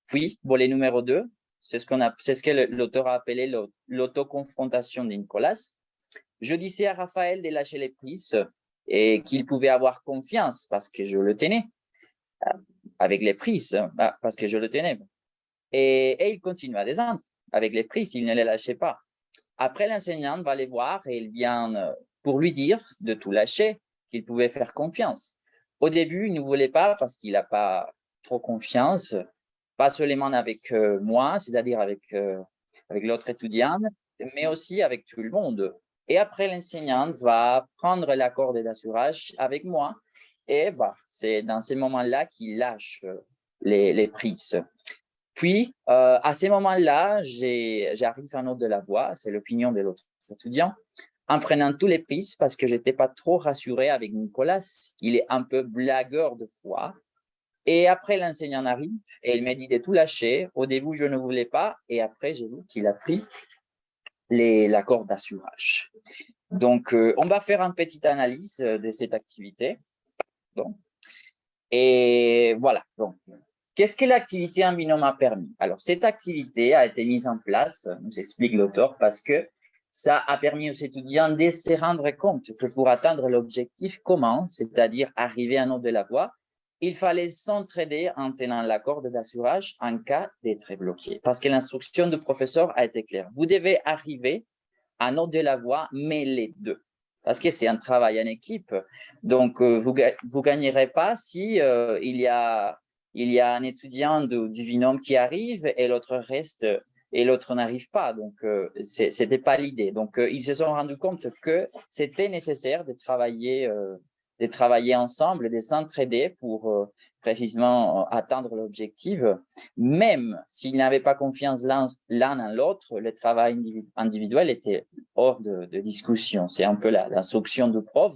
Puis, volet numéro 2, c'est ce que l'auteur a appelé l'autoconfrontation de Nicolas. Je disais à Raphaël de lâcher les prises et qu'il pouvait avoir confiance parce que je le tenais avec les prises, parce que je le tenais. Et il continue à descendre avec les prises, il ne les lâchait pas. Après, l'enseignante va les voir et il vient pour lui dire de tout lâcher, qu'il pouvait faire confiance. Au début, il ne voulait pas parce qu'il n'a pas trop confiance, pas seulement avec moi, c'est-à-dire avec l'autre étudiante, mais aussi avec tout le monde. Et après, l'enseignante va prendre l'accord d'assurage avec moi et c'est dans ces moments-là qu'il lâche les prises. Puis, à ces moments-là, j'arrive à note de la voix, c'est l'opinion de l'autre étudiant, en prenant tous les prises parce que je n'étais pas trop rassuré avec Nicolas. Il est un peu blagueur de foi. Et après, l'enseignant arrive et il m'a dit de tout lâcher. Au début, je ne voulais pas. Et après, j'ai vu qu'il a pris l'accord d'assurage. Donc, on va faire une petite analyse de cette activité. Pardon. Et voilà. Donc, qu'est-ce que l'activité en binôme a permis? Alors, cette activité a été mise en place, nous explique l'auteur, parce que ça a permis aux étudiants de se rendre compte que pour atteindre l'objectif commun, c'est-à-dire arriver en haut de la voie, il fallait s'entraider en tenant la corde d'assurage en cas d'être bloqué. Parce que l'instruction du professeur a été claire. Vous devez arriver en haut de la voie, mais les deux. Parce que c'est un travail en équipe. Donc, vous ne gagnerez pas si il y a un étudiant du binôme qui arrive et l'autre reste et l'autre n'arrive pas. Donc, ce n'était pas l'idée. Donc, ils se sont rendus compte que c'était nécessaire de travailler ensemble, de s'entraider pour précisément atteindre l'objectif. Même s'ils n'avaient pas confiance l'un en l'autre, le travail individuel était hors de discussion. C'est un peu l'instruction du prof.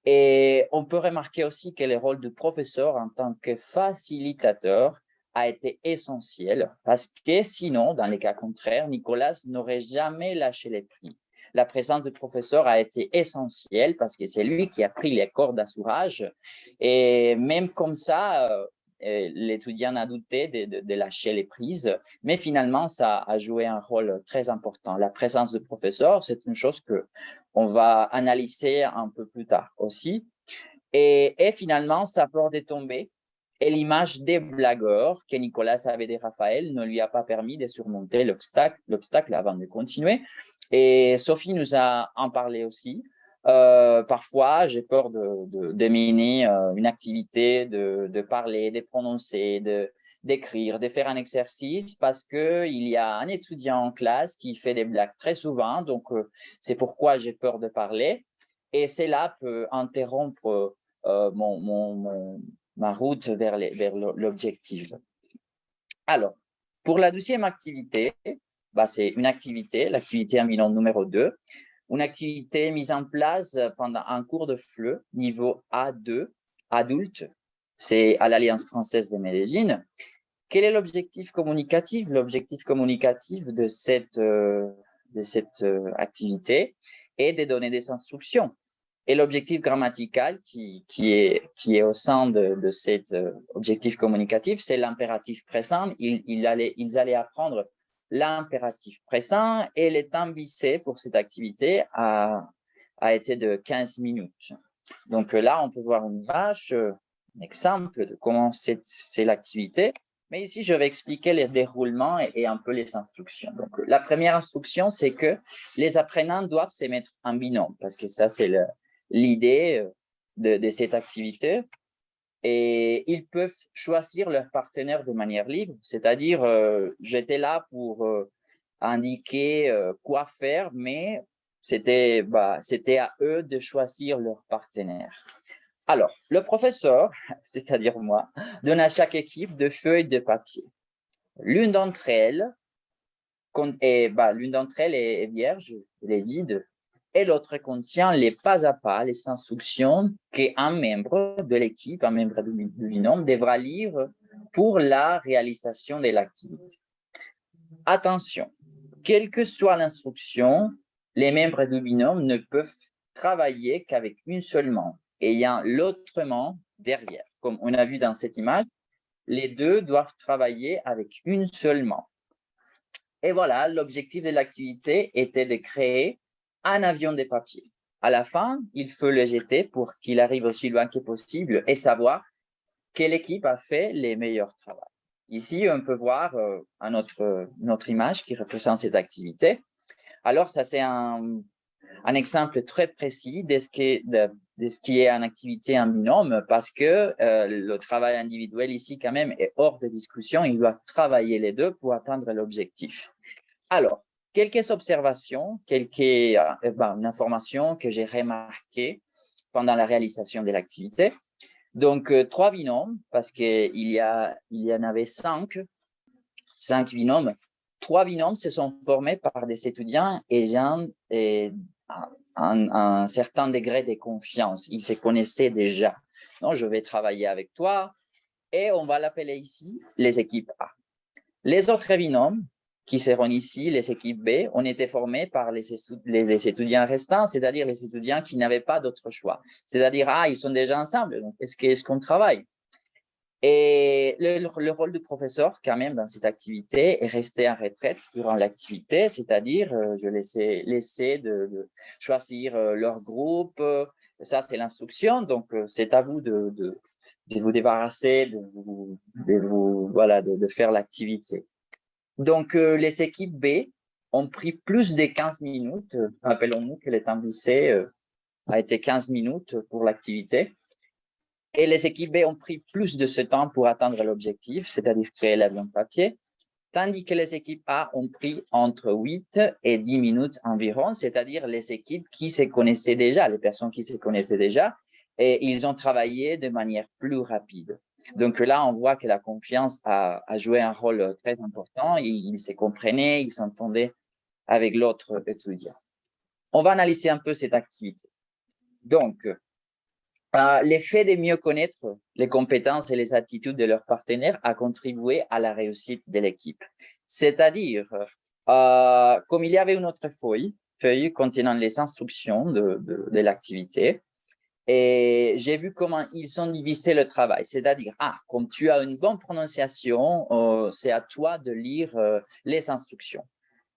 Et on peut remarquer aussi que le rôle du professeur en tant que facilitateur a été essentiel parce que sinon, dans les cas contraires, Nicolas n'aurait jamais lâché les plis. La présence du professeur a été essentielle parce que c'est lui qui a pris les cordes d'assurage et même comme ça, l'étudiant a douté de lâcher les prises, mais finalement, ça a joué un rôle très important. La présence du professeur, c'est une chose qu'on va analyser un peu plus tard aussi. Et finalement, sa peur de tomber et l'image des blagueurs que Nicolas avait de Raphaël ne lui a pas permis de surmonter l'obstacle avant de continuer. Et Sophie nous a en parlé aussi. Parfois, j'ai peur de mener une activité, de parler, de prononcer, d'écrire, de faire un exercice parce qu'il y a un étudiant en classe qui fait des blagues très souvent. Donc, c'est pourquoi j'ai peur de parler. Et cela peut interrompre ma route vers l'objectif. Alors, pour la deuxième activité, c'est une activité, l'activité en binôme numéro 2, une activité mise en place pendant un cours de FLE niveau A2, adulte, c'est à l'Alliance française de Medellín. Quel est l'objectif communicatif? L'objectif communicatif de cette activité est de donner des instructions. Et l'objectif grammatical qui est au sein de cet objectif communicatif, c'est l'impératif présent. Ils allaient apprendre l'impératif présent et le temps vissé pour cette activité a été de 15 minutes. Donc là, on peut voir une image, un exemple de comment c'est l'activité. Mais ici, je vais expliquer les déroulements et un peu les instructions. Donc, la première instruction, c'est que les apprenants doivent se mettre en binôme parce que ça, c'est l'idée de cette activité. Et ils peuvent choisir leur partenaire de manière libre, c'est-à-dire j'étais là pour indiquer quoi faire, mais c'était à eux de choisir leur partenaire. Alors, le professeur, c'est-à-dire moi, donne à chaque équipe 2 feuilles de papier. L'une d'entre elles est vierge, elle est vide, et l'autre contient les pas à pas, les instructions qu'un membre de l'équipe, un membre du binôme, devra lire pour la réalisation de l'activité. Attention, quelle que soit l'instruction, les membres du binôme ne peuvent travailler qu'avec une seule main, ayant l'autre main derrière. Comme on a vu dans cette image, les deux doivent travailler avec une seule main. Et voilà, l'objectif de l'activité était de créer un avion de papier. À la fin, il faut le jeter pour qu'il arrive aussi loin que possible et savoir quelle équipe a fait les meilleurs travaux. Ici, on peut voir notre image qui représente cette activité. Alors, ça, c'est un exemple très précis de ce qui est une activité en binôme parce que le travail individuel ici, quand même, est hors de discussion. Ils doivent travailler les deux pour atteindre l'objectif. Alors, quelques observations, une information que j'ai remarquée pendant la réalisation de l'activité. Donc, 3 binômes, parce qu'il y en avait 5 binômes. 3 binômes se sont formés par des étudiants ayant un certain degré de confiance. Ils se connaissaient déjà. Donc, je vais travailler avec toi et on va l'appeler ici les équipes A. Les autres binômes qui seront ici, les équipes B, ont été formées par les étudiants restants, c'est-à-dire les étudiants qui n'avaient pas d'autre choix. C'est-à-dire, ils sont déjà ensemble, donc est-ce qu'on travaille? Et le rôle du professeur, quand même, dans cette activité, est resté en retraite durant l'activité, c'est-à-dire, je laissais de choisir leur groupe. Ça, c'est l'instruction, donc c'est à vous de vous débarrasser, de faire l'activité. Donc, les équipes B ont pris plus de 15 minutes. Rappelons-nous que le temps lycée a été 15 minutes pour l'activité. Et les équipes B ont pris plus de ce temps pour atteindre l'objectif, c'est-à-dire créer l'avion de papier, tandis que les équipes A ont pris entre 8 et 10 minutes environ, c'est-à-dire les équipes qui se connaissaient déjà, les personnes qui se connaissaient déjà, et ils ont travaillé de manière plus rapide. Donc là, on voit que la confiance a joué un rôle très important. Ils se comprenaient, ils s'entendaient avec l'autre étudiant. On va analyser un peu cette activité. Donc, l'effet de mieux connaître les compétences et les attitudes de leurs partenaires a contribué à la réussite de l'équipe. C'est-à-dire, comme il y avait une autre feuille contenant les instructions de l'activité, et j'ai vu comment ils ont divisé le travail. C'est-à-dire, comme tu as une bonne prononciation, c'est à toi de lire les instructions.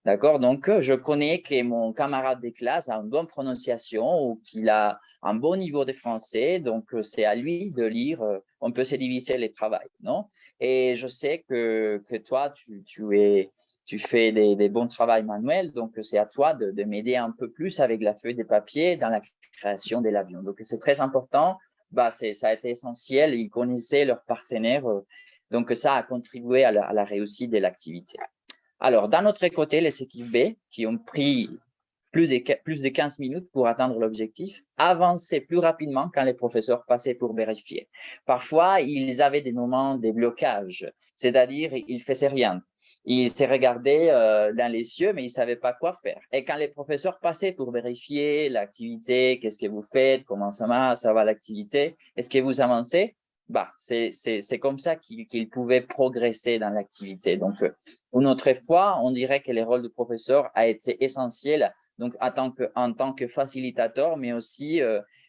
D'accord? Donc, je connais que mon camarade de classe a une bonne prononciation ou qu'il a un bon niveau de français. Donc, c'est à lui de lire. On peut se diviser les travaux, non? Et je sais que toi, tu fais des bons travaux manuels. Donc, c'est à toi de m'aider un peu plus avec la feuille de papier dans la création de l'avion. Donc, c'est très important. Ça a été essentiel. Ils connaissaient leurs partenaires. Donc, ça a contribué à la réussite de l'activité. Alors, d'un autre côté, les équipes B, qui ont pris plus de 15 minutes pour atteindre l'objectif, avançaient plus rapidement quand les professeurs passaient pour vérifier. Parfois, ils avaient des moments de blocage, c'est-à-dire ils ne faisaient rien. Ils se regardaient dans les yeux, mais ils ne savaient pas quoi faire. Et quand les professeurs passaient pour vérifier l'activité, qu'est-ce que vous faites, comment ça va l'activité, est-ce que vous avancez? C'est comme ça qu'ils pouvaient progresser dans l'activité. Donc, une autre fois, on dirait que le rôle du professeur a été essentiel donc, en tant que facilitateur, mais aussi,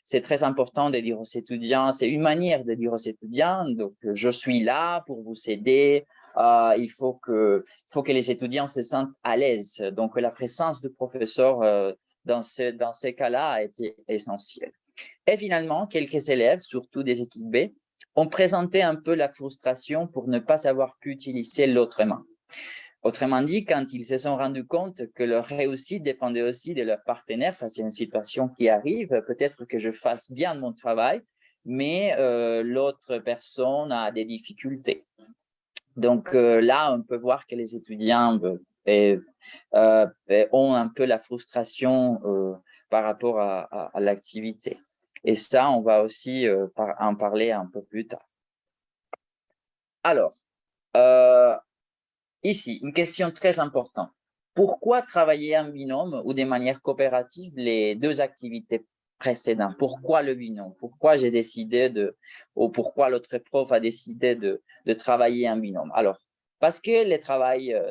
c'est très important de dire aux étudiants, c'est une manière de dire aux étudiants, donc, je suis là pour vous aider. Il faut que les étudiants se sentent à l'aise. Donc, la présence du professeur dans ces cas-là a été essentielle. Et finalement, quelques élèves, surtout des équipes B, ont présenté un peu la frustration pour ne pas avoir pu utiliser l'autre main. Autrement dit, quand ils se sont rendus compte que leur réussite dépendait aussi de leur partenaire, ça c'est une situation qui arrive, peut-être que je fasse bien mon travail, mais l'autre personne a des difficultés. Donc là, on peut voir que les étudiants ont un peu la frustration par rapport à l'activité. Et ça, on va aussi en parler un peu plus tard. Alors, ici, une question très importante. Pourquoi travailler en binôme ou de manière coopérative les deux activités précédentes? Pourquoi le binôme? Pourquoi j'ai décidé ou pourquoi l'autre prof a décidé de travailler en binôme? Alors, parce que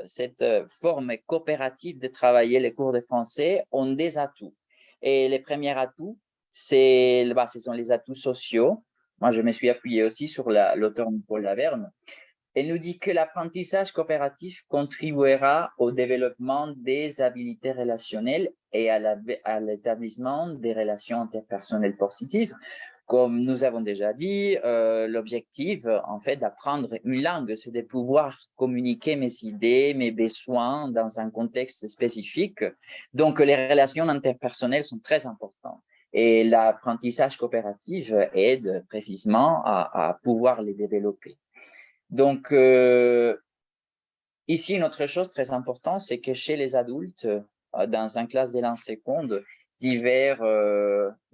cette forme coopérative de travailler les cours de français ont des atouts. Et les premiers atouts, ce sont les atouts sociaux. Moi, je me suis appuyé aussi sur l'auteur Paul Laverne. Elle nous dit que l'apprentissage coopératif contribuera au développement des habiletés relationnelles et à l'établissement des relations interpersonnelles positives. Comme nous avons déjà dit, l'objectif, en fait, d'apprendre une langue, c'est de pouvoir communiquer mes idées, mes besoins dans un contexte spécifique. Donc, les relations interpersonnelles sont très importantes. Et l'apprentissage coopératif aide précisément à pouvoir les développer. Donc, ici, une autre chose très importante, c'est que chez les adultes, dans une classe de langue seconde, divers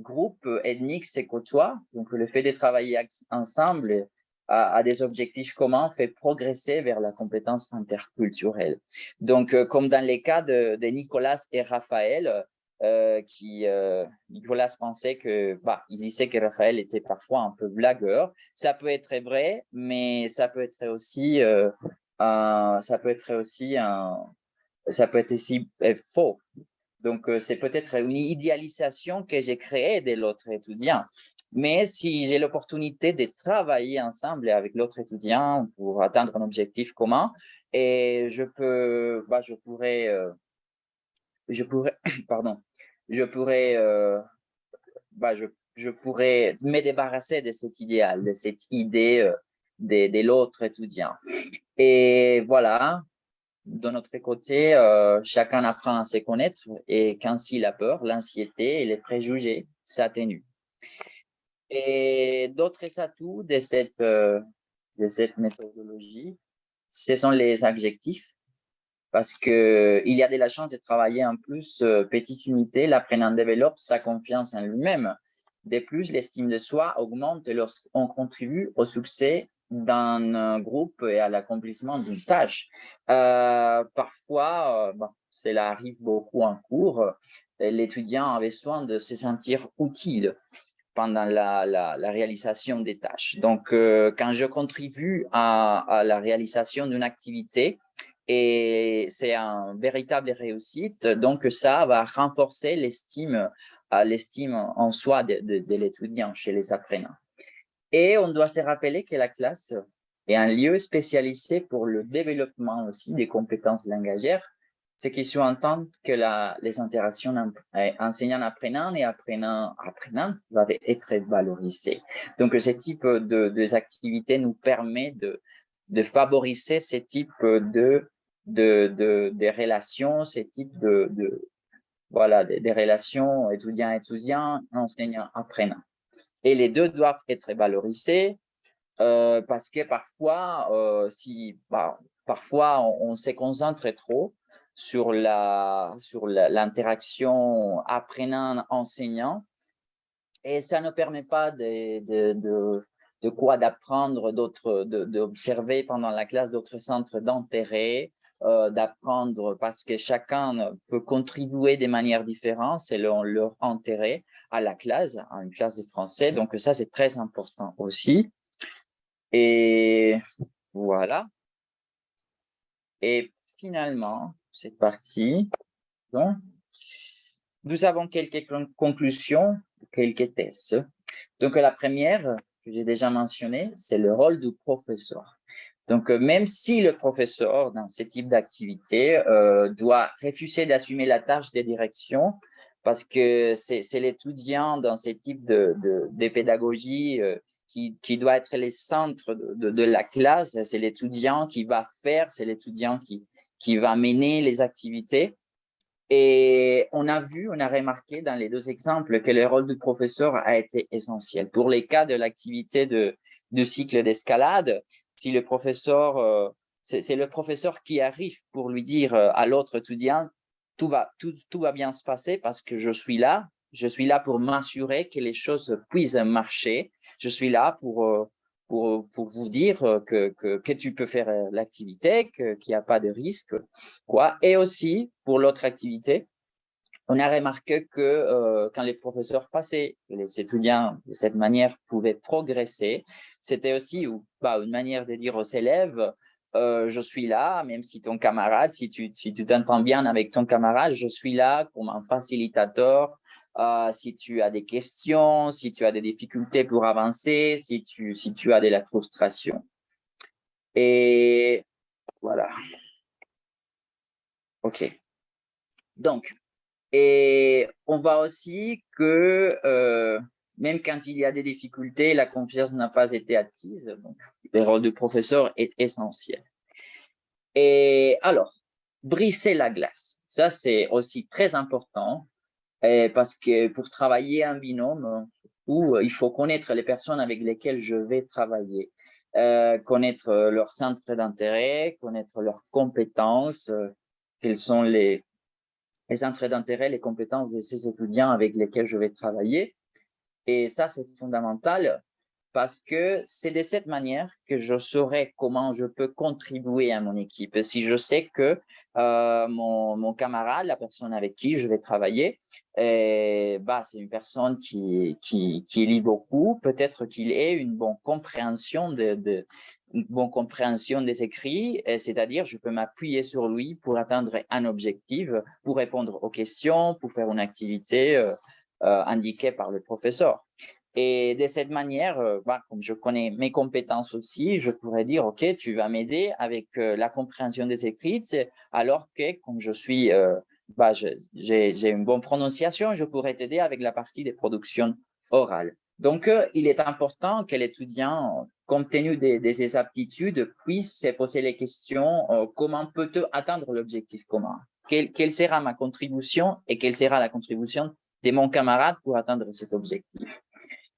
groupes ethniques se côtoient. Donc, le fait de travailler ensemble à des objectifs communs fait progresser vers la compétence interculturelle. Donc, comme dans les cas de Nicolas et Raphaël, Nicolas pensait il disait que Raphaël était parfois un peu blagueur. Ça peut être vrai, mais ça peut être aussi ça peut être aussi faux. Donc, c'est peut-être une idéalisation que j'ai créée de l'autre étudiant. Mais si j'ai l'opportunité de travailler ensemble avec l'autre étudiant pour atteindre un objectif commun, et je pourrais, pardon, je pourrais, je pourrais me débarrasser de cet idéal, de cette idée de l'autre étudiant. Et voilà, de notre côté, chacun apprend à se connaître et quand il a peur, l'anxiété et les préjugés s'atténuent. Et d'autres atouts de cette méthodologie, ce sont les adjectifs, parce qu'il y a de la chance de travailler en plus petite unité, l'apprenant développe sa confiance en lui-même. De plus, l'estime de soi augmente lorsqu'on contribue au succès d'un groupe et à l'accomplissement d'une tâche. Parfois, cela arrive beaucoup en cours, l'étudiant a besoin de se sentir utile pendant la réalisation des tâches. Donc, quand je contribue à la réalisation d'une activité, et c'est un véritable réussite, donc ça va renforcer l'estime en soi de l'étudiant chez les apprenants. Et on doit se rappeler que la classe est un lieu spécialisé pour le développement aussi des compétences langagières, ce qui sous-entend que les interactions enseignant-apprenant et apprenant-apprenant doivent être valorisées. Donc, ce type d'activité nous permet de favoriser ce type de relations, ce type des relations étudiant-étudiant, enseignant-apprenant. Et les deux doivent être valorisés parce que parfois, parfois on se concentre trop sur l'interaction apprenant-enseignant et ça ne permet pas d'apprendre, d'observer pendant la classe d'autres centres d'intérêt, d'apprendre parce que chacun peut contribuer de manière différente selon leur intérêt à la classe, à une classe de français. Donc ça, c'est très important aussi. Et voilà. Et finalement, cette partie, donc, nous avons quelques conclusions, quelques thèses. Donc, la première, que j'ai déjà mentionnée, c'est le rôle du professeur. Donc, même si le professeur, dans ce type d'activité, doit refuser d'assumer la tâche de direction, parce que c'est l'étudiant dans ce type de pédagogie qui doit être le centre de la classe, c'est l'étudiant qui va faire, c'est l'étudiant qui va mener les activités. Et on a remarqué dans les deux exemples que le rôle du professeur a été essentiel. Pour les cas de l'activité du cycle d'escalade, si le professeur, c'est le professeur qui arrive pour lui dire à l'autre étudiant, tout va bien se passer parce que je suis là pour m'assurer que les choses puissent marcher. Je suis là pour vous dire que tu peux faire l'activité, qu'il n'y a pas de risque, quoi. Et aussi, pour l'autre activité, on a remarqué que quand les professeurs passaient, les étudiants, de cette manière, pouvaient progresser. C'était aussi une manière de dire aux élèves, je suis là, même si ton camarade, si tu t'entends bien avec ton camarade, je suis là comme un facilitateur. Si tu as des questions, si tu as des difficultés pour avancer, si tu as de la frustration. Et voilà. OK. Donc, et on voit aussi que même quand il y a des difficultés, la confiance n'a pas été acquise. Donc, le rôle du professeur est essentiel. Et alors, briser la glace, ça c'est aussi très important parce que pour travailler en binôme, il faut connaître les personnes avec lesquelles je vais travailler, connaître leur centre d'intérêt, connaître leurs compétences, quels sont les centres d'intérêt, les compétences de ces étudiants avec lesquels je vais travailler. Et ça, c'est fondamental parce que c'est de cette manière que je saurai comment je peux contribuer à mon équipe. Si je sais que mon camarade, la personne avec qui je vais travailler, c'est une personne qui lit beaucoup, peut-être qu'il ait une bonne compréhension de une bonne compréhension des écrits, c'est-à-dire je peux m'appuyer sur lui pour atteindre un objectif, pour répondre aux questions, pour faire une activité indiquée par le professeur. Et de cette manière, comme je connais mes compétences aussi, je pourrais dire, OK, tu vas m'aider avec la compréhension des écrits, alors que comme je suis, j'ai une bonne prononciation, je pourrais t'aider avec la partie des productions orales. Donc, il est important que l'étudiant, compte tenu de ses aptitudes, puisse se poser les questions, comment peut-on atteindre l'objectif commun? Quelle sera ma contribution et quelle sera la contribution de mon camarade pour atteindre cet objectif?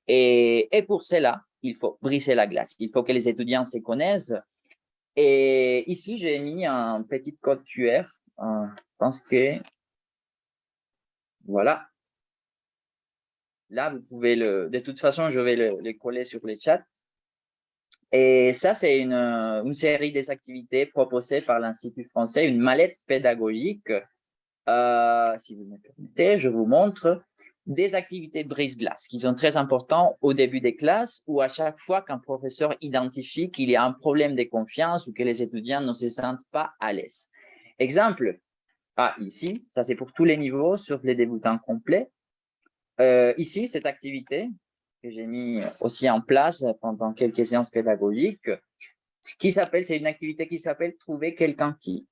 Et pour cela, il faut briser la glace. Il faut que les étudiants se connaissent. Et ici, j'ai mis un petit code QR. Je pense que, voilà. Là, vous pouvez de toute façon, je vais le coller sur le chat. Et ça, c'est une série des activités proposées par l'Institut français, une mallette pédagogique. Si vous me permettez, je vous montre des activités brise-glace qui sont très importantes au début des classes ou à chaque fois qu'un professeur identifie qu'il y a un problème de confiance ou que les étudiants ne se sentent pas à l'aise. Exemple, ici, ça c'est pour tous les niveaux, sauf les débutants complets. Ici, cette activité que j'ai mis aussi en place pendant quelques séances pédagogiques, c'est une activité qui s'appelle « Trouver quelqu'un qui ».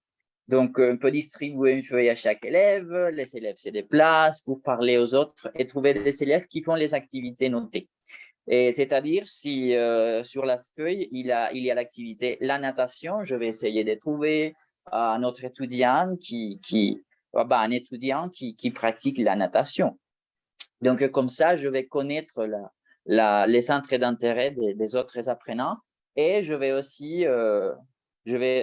Donc, on peut distribuer une feuille à chaque élève, les élèves se déplacent pour parler aux autres et trouver des élèves qui font les activités notées. Et c'est-à-dire, si sur la feuille, il y a l'activité la natation, je vais essayer de trouver un autre étudiant un étudiant qui pratique la natation. Donc, comme ça, je vais connaître les centres d'intérêt des autres apprenants et je vais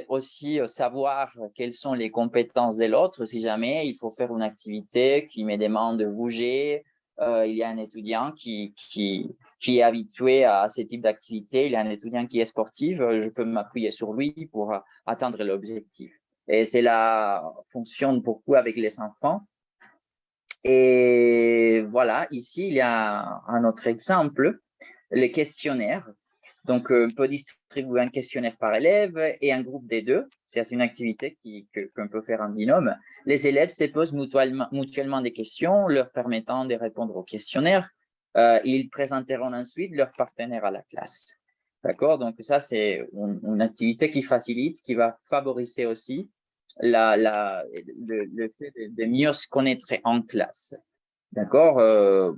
aussi savoir quelles sont les compétences de l'autre. Si jamais il faut faire une activité qui me demande de bouger, il y a un étudiant qui est habitué à ce type d'activité, il y a un étudiant qui est sportif, je peux m'appuyer sur lui pour atteindre l'objectif. Et cela fonctionne beaucoup avec les enfants. Et voilà, ici, il y a un autre exemple, les questionnaires. Donc, on peut distribuer un questionnaire par élève et un groupe des deux. C'est une activité qu'on peut faire en binôme. Les élèves se posent mutuellement des questions, leur permettant de répondre au questionnaire. Ils présenteront ensuite leur partenaire à la classe. D'accord? Donc, ça, c'est une activité qui facilite, qui va favoriser aussi le fait de mieux se connaître en classe. D'accord?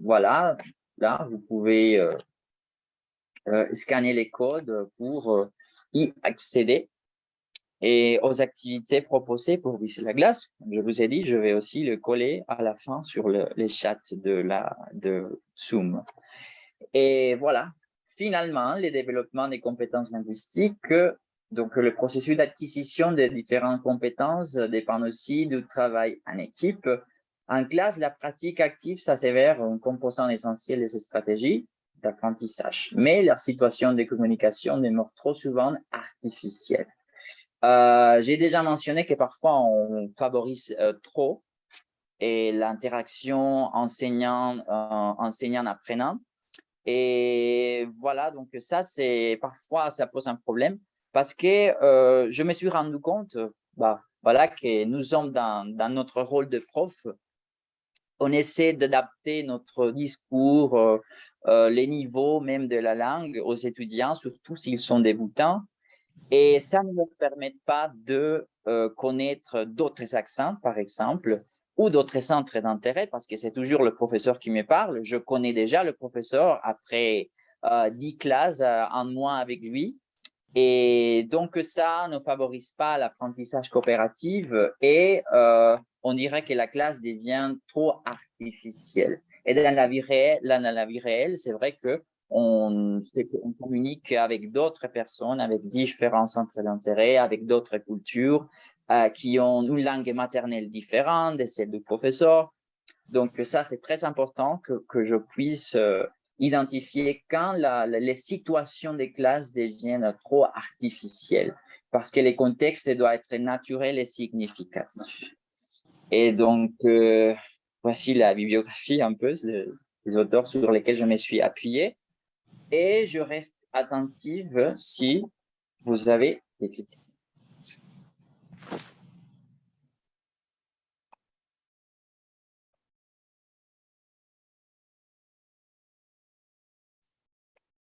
Voilà. Là, vous pouvez scanner les codes pour y accéder et aux activités proposées pour briser la glace. Je vous ai dit, je vais aussi le coller à la fin sur les chats de Zoom. Et voilà, finalement, le développement des compétences linguistiques, donc le processus d'acquisition des différentes compétences dépend aussi du travail en équipe. En classe, la pratique active s'avère un composant essentiel de ces stratégies d'apprentissage, mais la situation de communication demeure trop souvent artificielle. J'ai déjà mentionné que parfois on favorise trop et l'interaction enseignant-apprenant. Et voilà, donc ça, parfois, ça pose un problème parce que je me suis rendu compte voilà, que nous sommes dans notre rôle de prof. On essaie d'adapter notre discours, les niveaux même de la langue aux étudiants, surtout s'ils sont débutants. Et ça ne leur permet pas de connaître d'autres accents, par exemple, ou d'autres centres d'intérêt, parce que c'est toujours le professeur qui me parle. Je connais déjà le professeur après 10 classes, un mois avec lui. Et donc, ça ne favorise pas l'apprentissage coopératif et on dirait que la classe devient trop artificielle. Et dans la vie réelle, c'est vrai qu'on communique avec d'autres personnes, avec différents centres d'intérêt, avec d'autres cultures qui ont une langue maternelle différente de celle du professeur. Donc, ça, c'est très important que je puisse identifier quand les situations des classes deviennent trop artificielles parce que les contextes doivent être naturels et significatifs. Et donc, voici la bibliographie un peu des auteurs sur lesquels je me suis appuyé et je reste attentive si Vous avez des questions?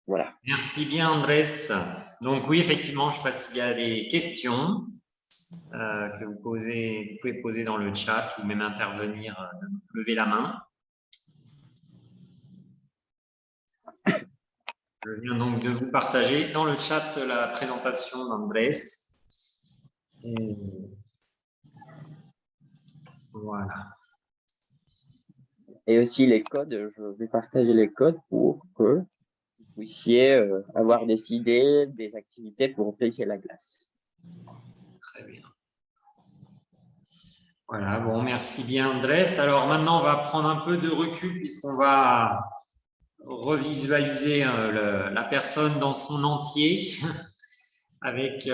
Voilà.
Merci bien, Andrés. Donc oui, effectivement, je ne sais pas s'il y a des questions que vous pouvez poser dans le chat ou même intervenir, lever la main. Je viens donc de vous partager dans le chat la présentation d'Andrés. Et voilà.
Et aussi les codes, je vais partager les codes pour que vous puissiez avoir des idées, des activités pour briser la glace.
Très bien. Voilà, bon, merci bien Andrés. Alors maintenant, on va prendre un peu de recul puisqu'on va revisualiser la personne dans son entier avec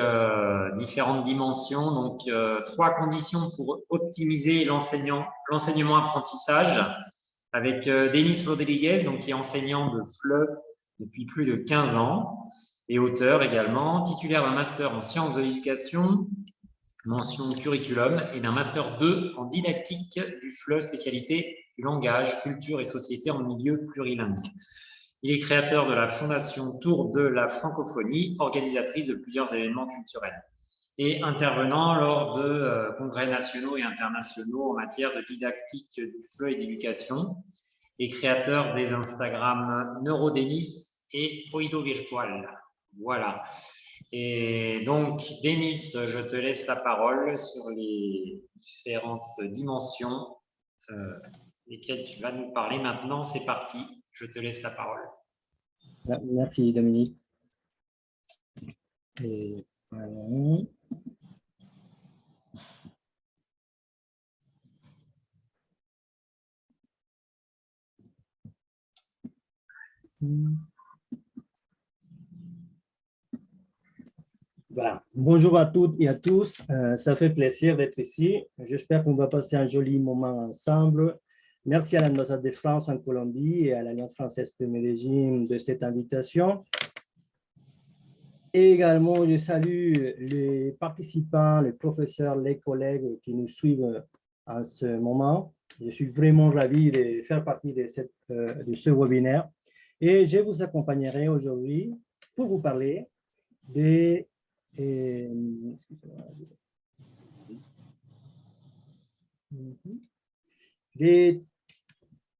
différentes dimensions. Donc, 3 conditions pour optimiser l'enseignement-apprentissage avec Denis Rodriguez, donc, qui est enseignant de FLE depuis plus de 15 ans et auteur également, titulaire d'un master en sciences de l'éducation, mention curriculum, et d'un master 2 en didactique du FLE spécialité langage, culture et société en milieu plurilingue. Il est créateur de la Fondation Tour de la Francophonie, organisatrice de plusieurs événements culturels et intervenant lors de congrès nationaux et internationaux en matière de didactique du FLE et d'éducation, et créateur des Instagram Neurodenis et Oido Virtual. Voilà. Et donc, Denis, je te laisse la parole sur les différentes dimensions lesquelles tu vas nous parler maintenant. C'est parti, je te laisse la parole.
Merci Dominique. Et voilà. Voilà. Bonjour à toutes et à tous. Ça fait plaisir d'être ici. J'espère qu'on va passer un joli moment ensemble. Merci à l'ambassade de France en Colombie et à l'Alliance française de Medellín de cette invitation. Et également, je salue les participants, les professeurs, les collègues qui nous suivent en ce moment. Je suis vraiment ravi de faire partie de ce webinaire. Et je vous accompagnerai aujourd'hui pour vous parler des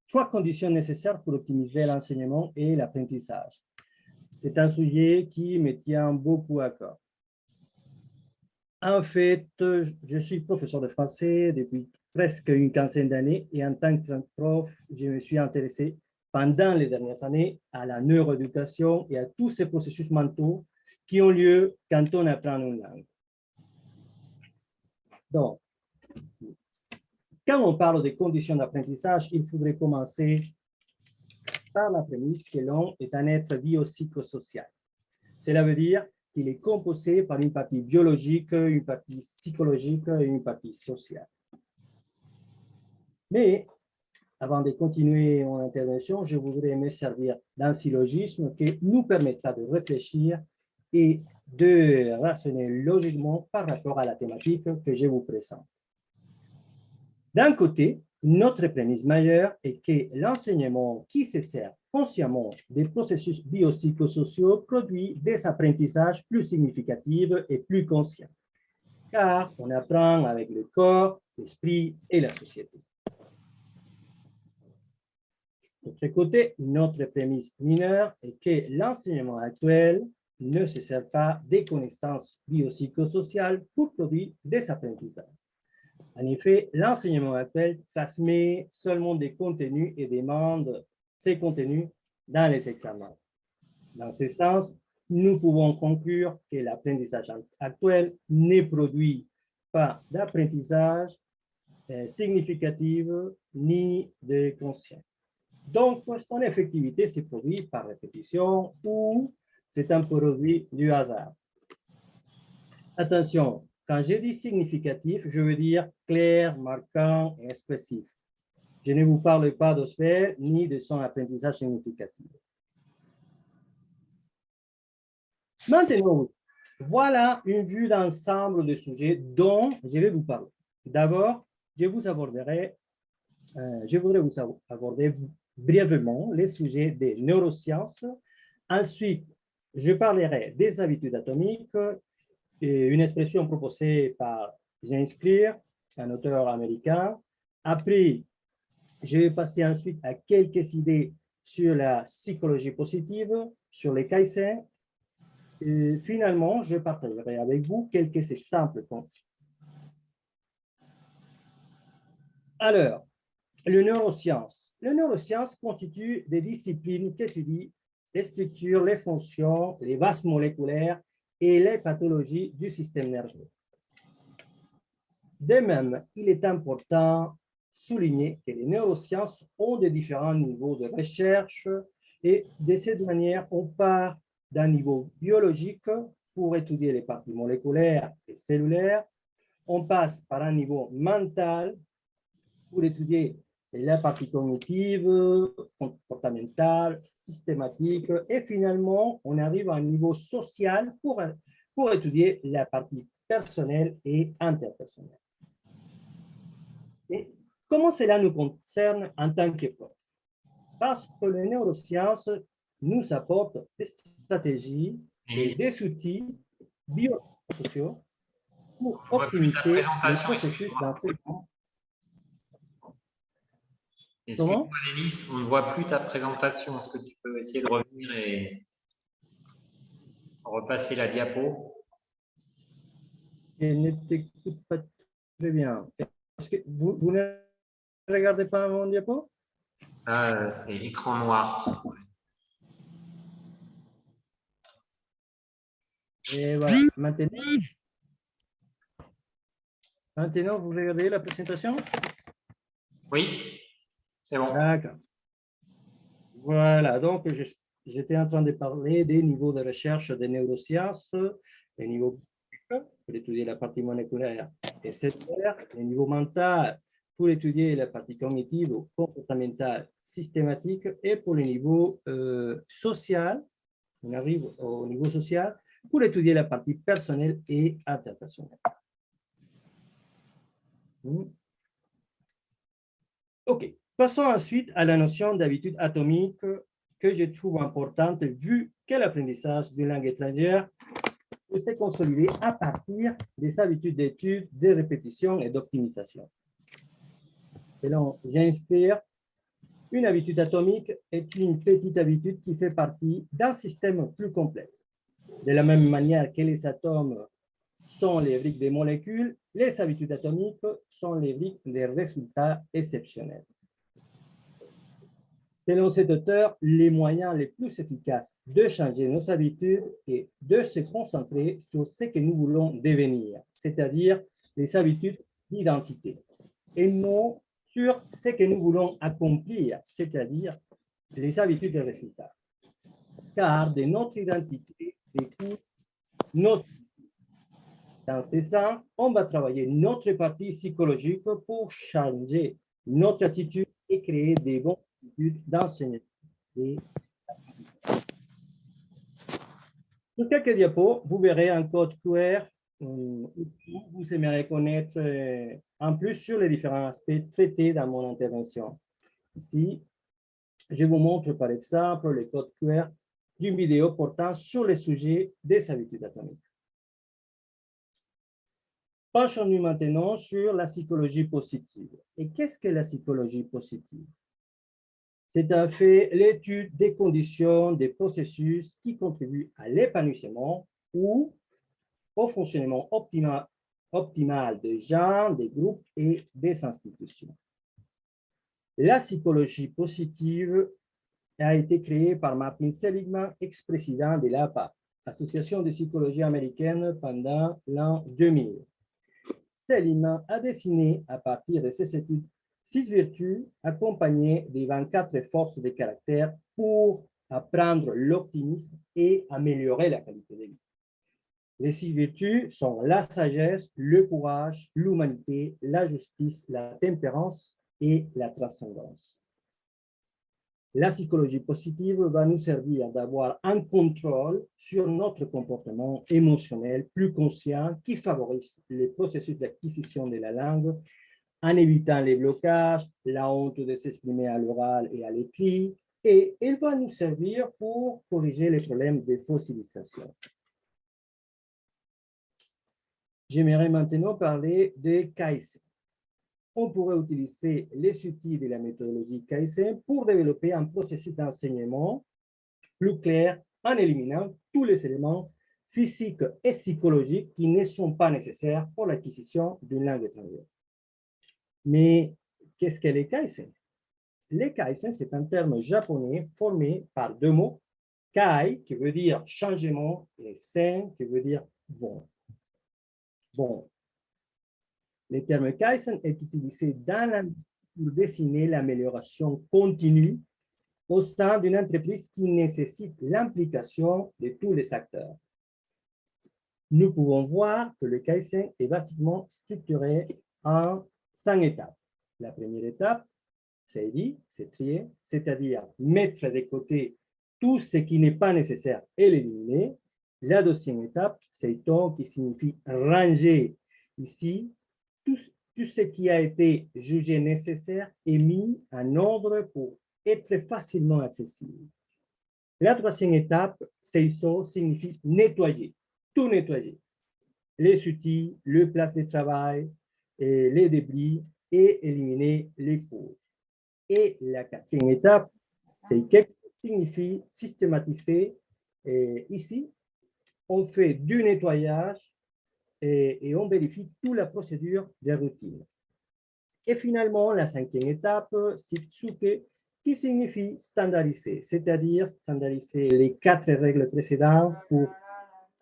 3 conditions nécessaires pour optimiser l'enseignement et l'apprentissage. C'est un sujet qui me tient beaucoup à cœur. En fait, je suis professeur de français depuis presque une quinzaine d'années et en tant que prof, je me suis intéressé pendant les dernières années à la neuroéducation et à tous ces processus mentaux qui ont lieu quand on apprend une langue. Donc, quand on parle des conditions d'apprentissage, il faudrait commencer par la prémisse que l'homme est un être biopsychosocial. Cela veut dire qu'il est composé par une partie biologique, une partie psychologique et une partie sociale. Mais, avant de continuer mon intervention, je voudrais me servir d'un syllogisme qui nous permettra de réfléchir et de raisonner logiquement par rapport à la thématique que je vous présente. D'un côté, notre prémisse majeure est que l'enseignement qui se sert consciemment des processus biopsychosociaux produit des apprentissages plus significatifs et plus conscients, car on apprend avec le corps, l'esprit et la société. D'autre côté, notre prémisse mineure est que l'enseignement actuel ne se sert pas des connaissances biopsychosociales pour produire des apprentissages. En effet, l'enseignement actuel transmet seulement des contenus et demande ces contenus dans les examens. Dans ce sens, nous pouvons conclure que l'apprentissage actuel ne produit pas d'apprentissage significatif ni de conscience. Donc, son effectivité se produit par répétition ou c'est un produit du hasard. Attention, quand je dis significatif, je veux dire clair, marquant et expressif. Je ne vous parle pas de sphère ni de son apprentissage significatif. Maintenant, voilà une vue d'ensemble des sujets dont je vais vous parler. D'abord, je voudrais vous aborder brièvement les sujets des neurosciences. Ensuite, je parlerai des habitudes atomiques, une expression proposée par James Clear, un auteur américain. Après, je vais passer ensuite à quelques idées sur la psychologie positive, sur les Kaizen. Et finalement, je partagerai avec vous quelques exemples concrets. Alors, les neurosciences. Les neurosciences constituent des disciplines qui étudient les structures, les fonctions, les bases moléculaires et les pathologies du système nerveux. De même, il est important de souligner que les neurosciences ont de différents niveaux de recherche et de cette manière, on part d'un niveau biologique pour étudier les parties moléculaires et cellulaires. On passe par un niveau mental pour étudier la partie cognitive, comportementale, systématique, et finalement, on arrive à un niveau social pour étudier la partie personnelle et interpersonnelle. Et comment cela nous concerne en tant que prof? Parce que les neurosciences nous apportent des stratégies et des outils biosociaux pour optimiser le processus d'enseignement.
Excuse-moi, Denis, on ne voit plus ta présentation. Est-ce que tu peux essayer de revenir et repasser la diapo?
Je ne t'écoute pas très bien. Est-ce que vous ne regardez pas mon diapo?
Ah, c'est écran noir.
Et voilà. Maintenant, vous regardez la présentation?
Oui, c'est bon.
D'accord. Voilà, donc j'étais en train de parler des niveaux de recherche des neurosciences, les niveaux pour étudier la partie moléculaire et cellulaire, les niveaux mentaux pour étudier la partie cognitive ou comportementale systématique, et pour le niveau social, on arrive au niveau social, pour étudier la partie personnelle et interpersonnelle. OK. Passons ensuite à la notion d'habitude atomique que je trouve importante vu que l'apprentissage d'une langue étrangère peut se consolider à partir des habitudes d'étude, de répétition et d'optimisation. Selon James Clear, une habitude atomique est une petite habitude qui fait partie d'un système plus complexe. De la même manière que les atomes sont les briques des molécules, les habitudes atomiques sont les briques des résultats exceptionnels. Selon cet auteur, les moyens les plus efficaces de changer nos habitudes est de se concentrer sur ce que nous voulons devenir, c'est-à-dire les habitudes d'identité, et non sur ce que nous voulons accomplir, c'est-à-dire les habitudes de résultats. Car de notre identité découle nos habitudes. Dans ce sens, on va travailler notre partie psychologique pour changer notre attitude et créer des bons d'enseignement. Sur quelques diapos, vous verrez un code QR où vous aimerez connaître en plus sur les différents aspects traités dans mon intervention. Ici, je vous montre par exemple le code QR d'une vidéo portant sur le sujet des habitudes atomiques. Penchons-nous maintenant sur la psychologie positive. Et qu'est-ce que la psychologie positive? C'est en fait l'étude des conditions, des processus qui contribuent à l'épanouissement ou au fonctionnement optimal des gens, des groupes et des institutions. La psychologie positive a été créée par Martin Seligman, ex-président de l'APA, Association de psychologie américaine, pendant l'an 2000. Seligman a dessiné à partir de ses études 6 vertus accompagnées des 24 forces de caractère pour apprendre l'optimisme et améliorer la qualité de vie. Les 6 vertus sont la sagesse, le courage, l'humanité, la justice, la tempérance et la transcendance. La psychologie positive va nous servir d'avoir un contrôle sur notre comportement émotionnel plus conscient qui favorise le processus d'acquisition de la langue en évitant les blocages, la honte de s'exprimer à l'oral et à l'écrit, et elle va nous servir pour corriger les problèmes de fossilisation. J'aimerais maintenant parler de Kaizen. On pourrait utiliser les outils de la méthodologie Kaizen pour développer un processus d'enseignement plus clair en éliminant tous les éléments physiques et psychologiques qui ne sont pas nécessaires pour l'acquisition d'une langue étrangère. Mais qu'est-ce que les Kaizen? Les Kaizen, c'est un terme japonais formé par deux mots, Kai, qui veut dire changement, et Sen, qui veut dire bon. Bon. Le terme Kaizen est utilisé pour désigner l'amélioration continue au sein d'une entreprise qui nécessite l'implication de tous les acteurs. Nous pouvons voir que le Kaizen est basiquement structuré en 5 étapes. La première étape, c'est dit, c'est trier, c'est-à-dire mettre de côté tout ce qui n'est pas nécessaire et l'éliminer. La deuxième étape, c'est ton qui signifie ranger. Ici, tout ce qui a été jugé nécessaire est mis en ordre pour être facilement accessible. La troisième étape, seiso, signifie nettoyer, tout nettoyer. Les outils, le place de travail, les débris et éliminer les causes. Et la quatrième étape, c'est signifie systématiser. Et ici, on fait du nettoyage et on vérifie toute la procédure de routine. Et finalement, la cinquième étape, Shitsuke, qui signifie standardiser, c'est-à-dire standardiser les 4 règles précédentes pour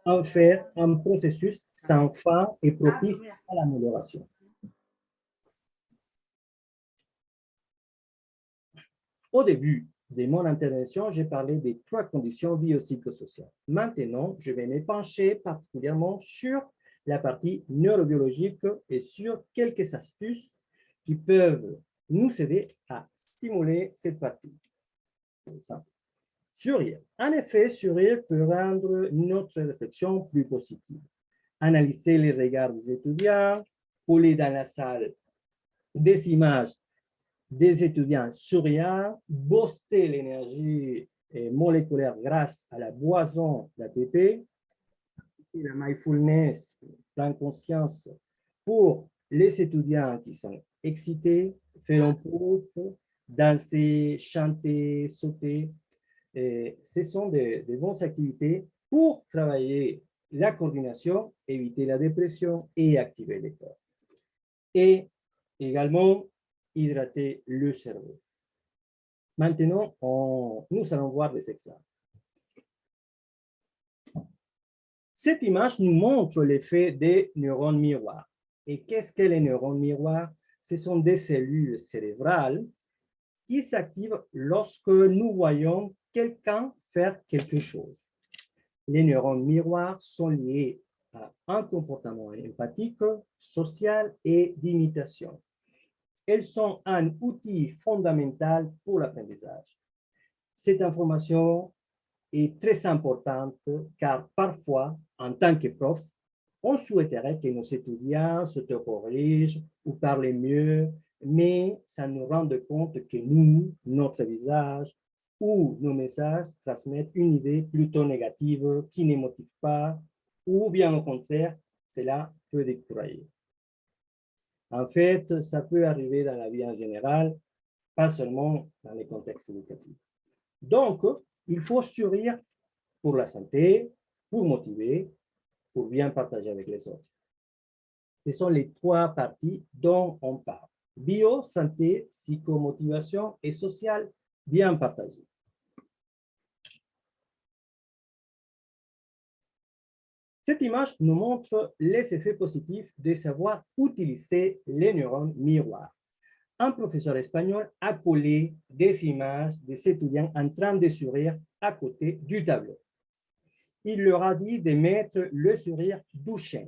en faire un processus sans fin et propice à l'amélioration. Au début de mon intervention, j'ai parlé des 3 conditions biopsychosociales. Maintenant, je vais me pencher particulièrement sur la partie neurobiologique et sur quelques astuces qui peuvent nous aider à stimuler cette partie. Sourire. En effet, sourire peut rendre notre réflexion plus positive. Analyser les regards des étudiants, coller dans la salle des images des étudiants souriants, booster l'énergie moléculaire grâce à la boisson d'ATP, la mindfulness, pleine conscience pour les étudiants qui sont excités, faire un pause, danser, chanter, sauter. Ce sont de bonnes activités pour travailler la coordination, éviter la dépression et activer le corps. Et également, hydrater le cerveau. Maintenant, nous allons voir des exemples. Cette image nous montre l'effet des neurones miroirs. Et qu'est-ce que les neurones miroirs? Ce sont des cellules cérébrales qui s'activent lorsque nous voyons quelqu'un faire quelque chose. Les neurones miroirs sont liés à un comportement empathique, social et d'imitation. Elles sont un outil fondamental pour l'apprentissage. Cette information est très importante car parfois, en tant que prof, on souhaiterait que nos étudiants s'auto-corrigent ou parlent mieux, mais ça nous rend compte que nous, notre visage ou nos messages transmettent une idée plutôt négative qui ne motive pas, ou bien au contraire, cela peut décourager. En fait, ça peut arriver dans la vie en général, pas seulement dans les contextes éducatifs. Donc, il faut sourire pour la santé, pour motiver, pour bien partager avec les autres. Ce sont les 3 parties dont on parle. Bio, santé, psychomotivation et sociale, bien partagées. Cette image nous montre les effets positifs de savoir utiliser les neurones miroirs. Un professeur espagnol a collé des images des étudiants en train de sourire à côté du tableau. Il leur a dit de mettre le sourire douchant.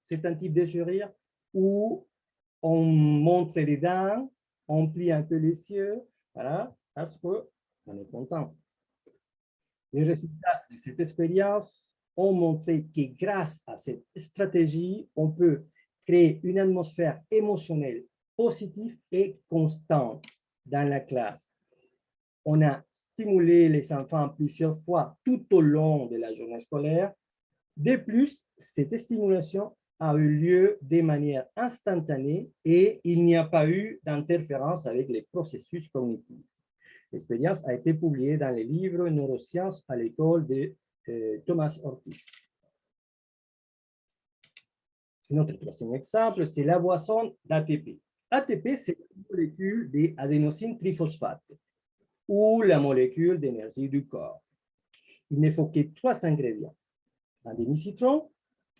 C'est un type de sourire où on montre les dents, on plie un peu les yeux, voilà, parce que On est content. Les résultats de cette expérience ont montré que grâce à cette stratégie, on peut créer une atmosphère émotionnelle positive et constante dans la classe. On a stimulé les enfants plusieurs fois tout au long de la journée scolaire. De plus, cette stimulation a eu lieu de manière instantanée et il n'y a pas eu d'interférence avec les processus cognitifs. L'expérience a été publiée dans le livre Neurosciences à l'école de Thomas Ortiz. Notre troisième exemple, c'est la boisson d'ATP. ATP, c'est la molécule d'adénosine triphosphate ou la molécule d'énergie du corps. Il ne faut que 3 ingrédients. Un demi-citron,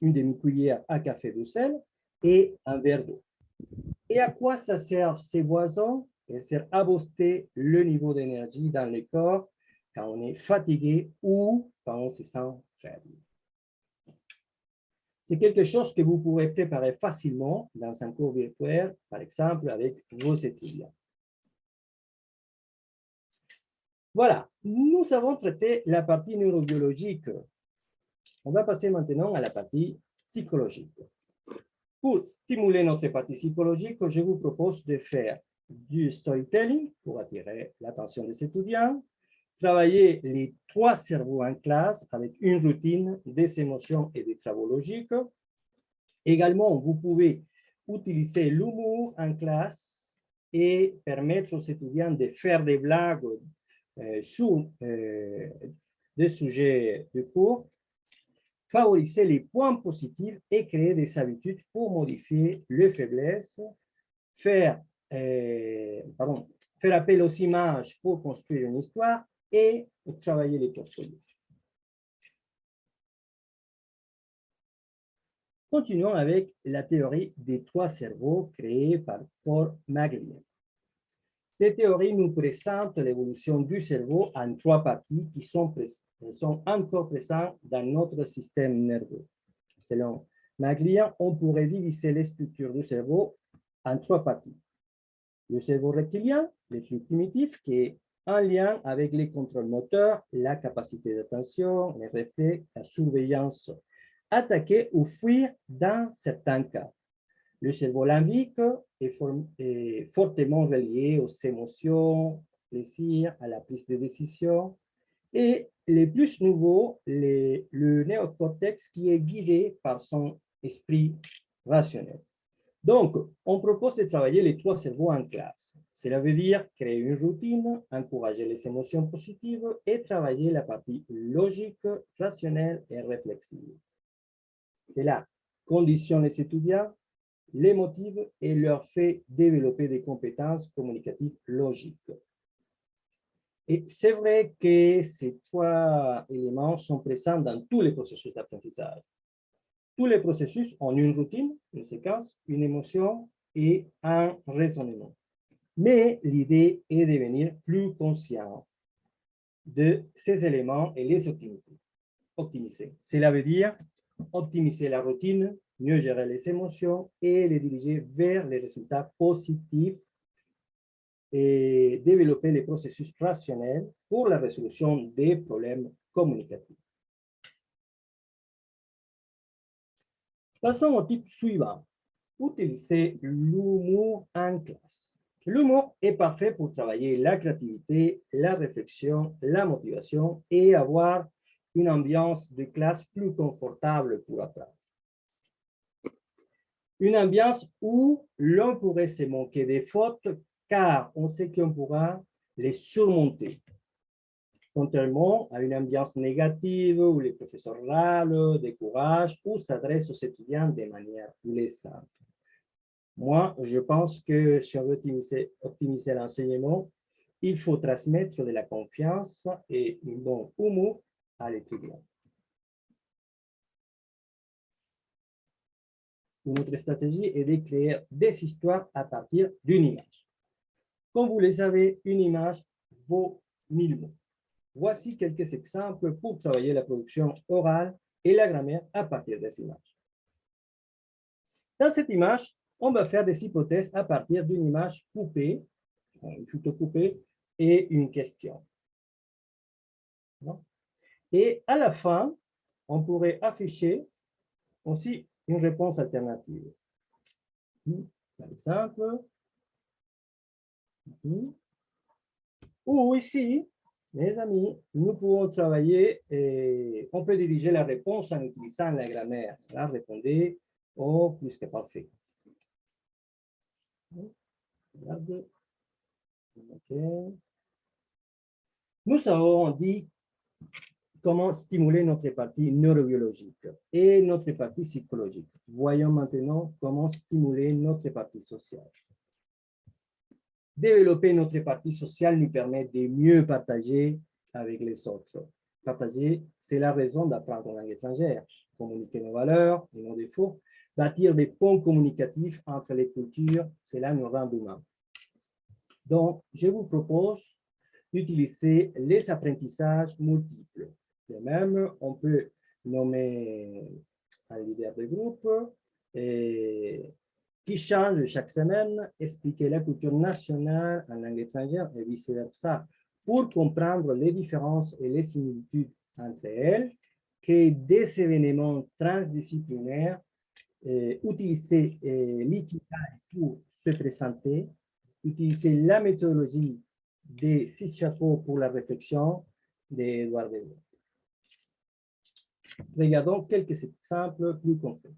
une demi-cuillère à café de sel et un verre d'eau. Et à quoi ça sert ces boissons? Elles servent à booster le niveau d'énergie dans le corps quand on est fatigué ou quand on se sent faible. C'est quelque chose que vous pourrez préparer facilement dans un cours virtuel, par exemple avec vos étudiants. Voilà, nous avons traité la partie neurobiologique. On va passer maintenant à la partie psychologique. Pour stimuler notre partie psychologique, je vous propose de faire du storytelling pour attirer l'attention des étudiants, travailler les 3 cerveaux en classe avec une routine des émotions et des travaux logiques. Également, vous pouvez utiliser l'humour en classe et permettre aux étudiants de faire des blagues sur des sujets de cours, favoriser les points positifs et créer des habitudes pour modifier les faiblesses, faire appel aux images pour construire une histoire et travailler les portfolios. Continuons avec la théorie des 3 cerveaux créée par Paul MacLean. Cette théorie nous présente l'évolution du cerveau en 3 parties qui sont encore présentes dans notre système nerveux. Selon MacLean, on pourrait diviser les structures du cerveau en 3 parties. Le cerveau rectilien, le plus primitif, qui est en lien avec les contrôles moteurs, la capacité d'attention, les réflexes, la surveillance, attaquer ou fuir dans certains cas. Le cerveau limbique est fortement relié aux émotions, plaisir, à la prise de décision. Et les plus nouveaux, le néocortex qui est guidé par son esprit rationnel. Donc, on propose de travailler les 3 cerveaux en classe. Cela veut dire créer une routine, encourager les émotions positives et travailler la partie logique, rationnelle et réflexive. Cela conditionne les étudiants, les motive et leur fait développer des compétences communicatives logiques. Et c'est vrai que ces 3 éléments sont présents dans tous les processus d'apprentissage. Tous les processus ont une routine, une séquence, une émotion et un raisonnement. Mais l'idée est de devenir plus conscient de ces éléments et les optimiser. Cela veut dire optimiser la routine, mieux gérer les émotions et les diriger vers les résultats positifs et développer les processus rationnels pour la résolution des problèmes communicatifs. Passons au type suivant. Utiliser l'humour en classe. L'humour est parfait pour travailler la créativité, la réflexion, la motivation et avoir une ambiance de classe plus confortable pour apprendre. Une ambiance où l'on pourrait se moquer des fautes car on sait qu'on pourra les surmonter. Contrairement à une ambiance négative où les professeurs râlent, découragent ou s'adressent aux étudiants de manière blessante. Moi, je pense que si on veut optimiser l'enseignement, il faut transmettre de la confiance et un bon humour à l'étudiant. Une autre stratégie est de créer des histoires à partir d'une image. Comme vous le savez, une image vaut 1000 mots. Voici quelques exemples pour travailler la production orale et la grammaire à partir des images. Dans cette image, on va faire des hypothèses à partir d'une image coupée, une photo coupée, et une question. Non? Et à la fin, on pourrait afficher aussi une réponse alternative. Par exemple, ou ici, mes amis, nous pouvons travailler et on peut diriger la réponse en utilisant la grammaire. Là, répondez au plus que parfait. Regarde. Okay. Nous avons dit comment stimuler notre partie neurobiologique et notre partie psychologique. Voyons maintenant comment stimuler notre partie sociale. Développer notre partie sociale nous permet de mieux partager avec les autres. Partager, c'est la raison d'apprendre une langue étrangère. Communiquer nos valeurs et nos défauts. Bâtir des ponts communicatifs entre les cultures, cela nous rend humains. Donc, je vous propose d'utiliser les apprentissages multiples. De même, on peut nommer un leader de groupe qui change chaque semaine, expliquer la culture nationale en langue étrangère et vice-versa, pour comprendre les différences et les similitudes entre elles, créer des événements transdisciplinaires, utiliser l'ikigai pour se présenter, utiliser la méthodologie des 6 chapeaux pour la réflexion d'Edouard Deveau. Regardons quelques exemples plus concrets.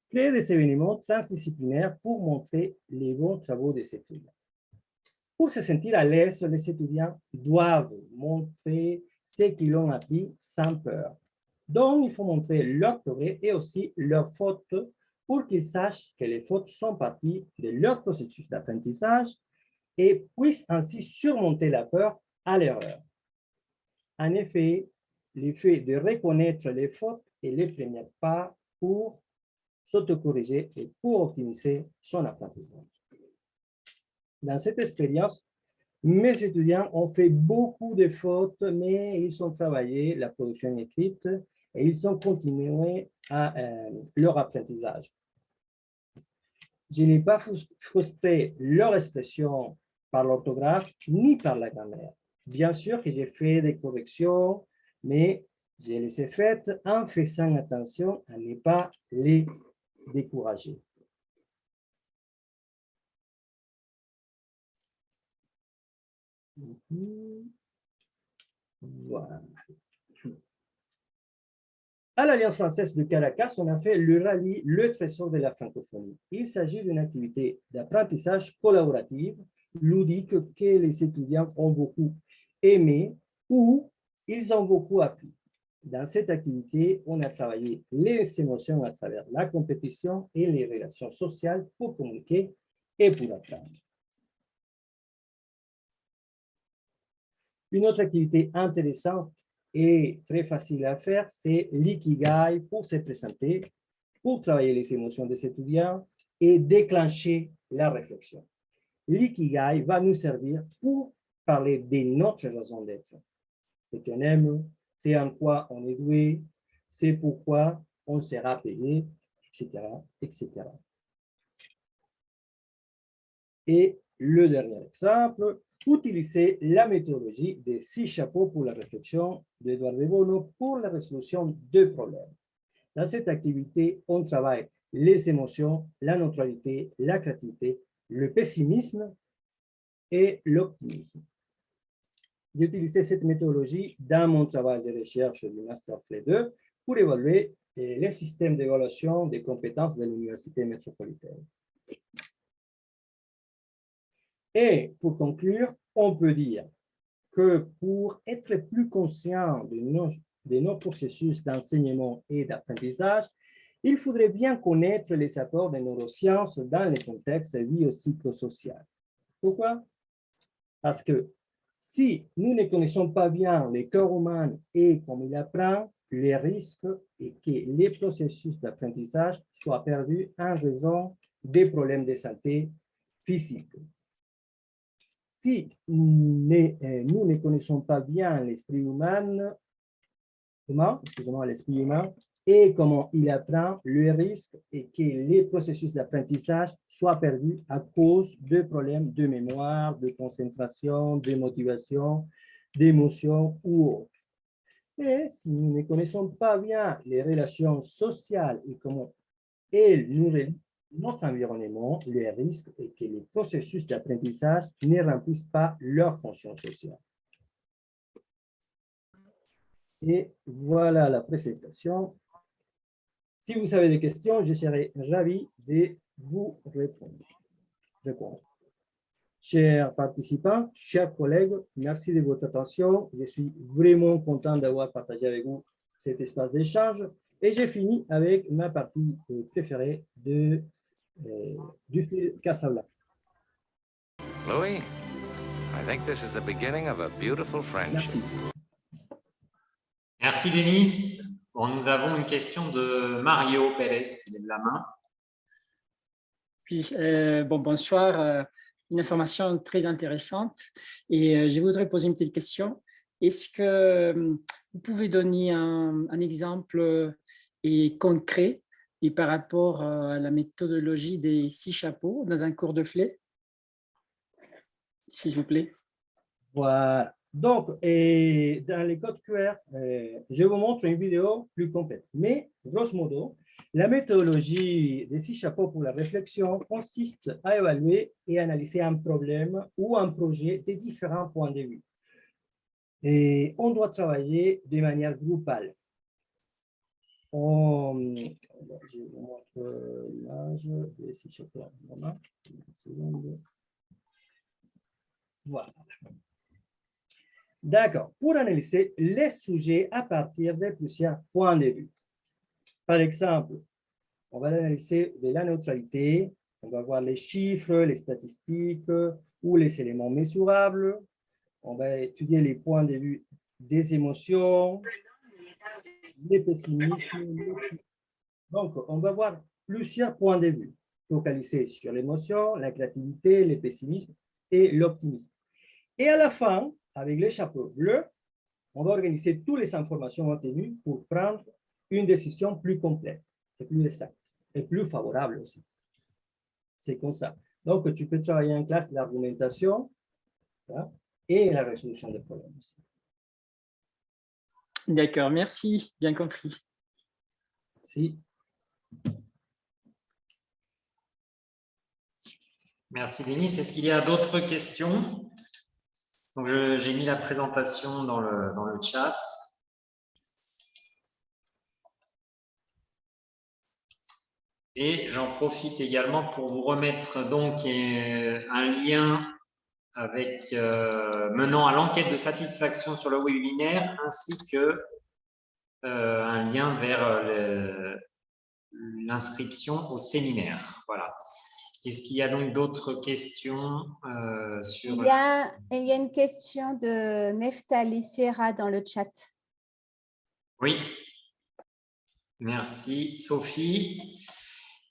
Créer des événements transdisciplinaires pour montrer les bons travaux des étudiants. Pour se sentir à l'aise, les étudiants doivent montrer ce qu'ils ont appris sans peur. Donc, il faut montrer leurs progrès et aussi leurs fautes pour qu'ils sachent que les fautes sont partie de leur processus d'apprentissage et puissent ainsi surmonter la peur à l'erreur. En effet, le fait de reconnaître les fautes est le premier pas pour s'autocorriger et pour optimiser son apprentissage. Dans cette expérience, mes étudiants ont fait beaucoup de fautes, mais ils ont travaillé la production écrite et ils ont continué à leur apprentissage. Je n'ai pas frustré leur expression par l'orthographe ni par la grammaire. Bien sûr que j'ai fait des corrections, mais je les ai faites en faisant attention à ne pas les décourager. Voilà. À l'Alliance française de Caracas, on a fait le rallye Le Trésor de la francophonie. Il s'agit d'une activité d'apprentissage collaborative, ludique, que les étudiants ont beaucoup aimé ou ils ont beaucoup appris. Dans cette activité, on a travaillé les émotions à travers la compétition et les relations sociales pour communiquer et pour apprendre. Une autre activité intéressante et très facile à faire, c'est l'ikigai pour se présenter, pour travailler les émotions des étudiants et déclencher la réflexion. L'ikigai va nous servir pour parler de notre raison d'être. Ce qu'on aime, c'est en quoi on est doué, c'est pourquoi on sera payé, etc., etc. Et le dernier exemple, utiliser la méthodologie des 6 chapeaux pour la réflexion d'Edouard Deveau pour la résolution de problèmes. Dans cette activité, on travaille les émotions, la neutralité, la créativité, le pessimisme et l'optimisme. J'ai utilisé cette méthodologie dans mon travail de recherche du Master FLE 2 pour évaluer les systèmes d'évaluation des compétences de l'Université métropolitaine. Et pour conclure, on peut dire que pour être plus conscient de nos processus d'enseignement et d'apprentissage, il faudrait bien connaître les apports des neurosciences dans le contexte biopsychosocial. Pourquoi? Parce que si nous ne connaissons pas bien le corps humain et comment il apprend, le risque est que les processus d'apprentissage soient perdus en raison des problèmes de santé physique. Si nous ne connaissons pas bien l'esprit humain, et comment il apprend, le risque est que les processus d'apprentissage soient perdus à cause de problèmes de mémoire, de concentration, de motivation, d'émotions ou autres. Et si nous ne connaissons pas bien les relations sociales et comment elles nourrissent notre environnement, le risque est que les processus d'apprentissage ne remplissent pas leur fonction sociale. Et voilà la présentation. Si vous avez des questions, je serai ravi de vous répondre. Chers participants, chers collègues, merci de votre attention. Je suis vraiment content d'avoir partagé avec vous cet espace d'échange. Et j'ai fini avec ma partie préférée du fil Casablanca.
Louis, I think this is the beginning of a beautiful friendship.
Merci.
Merci, Denis. Bon, nous avons une question de Mario Pérez, qui lève la main.
Puis, bonsoir. Une information très intéressante. Et je voudrais poser une petite question. Est-ce que vous pouvez donner un exemple concret et par rapport à la méthodologie des 6 chapeaux dans un cours de FLE, s'il vous plaît?
Voilà. Donc, dans les codes QR, je vous montre une vidéo plus complète. Mais, grosso modo, la méthodologie des 6 chapeaux pour la réflexion consiste à évaluer et analyser un problème ou un projet des différents points de vue. Et on doit travailler de manière groupale. Je vous montre l'âge des 6 chapeaux. Voilà. D'accord. Pour analyser les sujets à partir de plusieurs points de vue. Par exemple, on va analyser de la neutralité, on va voir les chiffres, les statistiques ou les éléments mesurables. On va étudier les points de vue des émotions, les pessimismes. Donc, on va voir plusieurs points de vue focalisés sur l'émotion, la créativité, le pessimisme et l'optimisme. Et à la fin, avec les chapeaux bleus, on va organiser toutes les informations obtenues pour prendre une décision plus complète et plus exacte et plus favorable aussi. C'est comme ça. Donc, tu peux travailler en classe l'argumentation et la résolution des problèmes aussi.
D'accord, merci, bien compris.
Si.
Merci, Denis. Est-ce qu'il y a d'autres questions? Donc, j'ai mis la présentation dans le chat. Et j'en profite également pour vous remettre donc un lien avec menant à l'enquête de satisfaction sur le webinaire, ainsi que un lien vers l'inscription au séminaire. Voilà. Est-ce qu'il y a donc d'autres questions sur…
Il y a une question de Neftali Sierra dans le chat.
Oui. Merci, Sophie.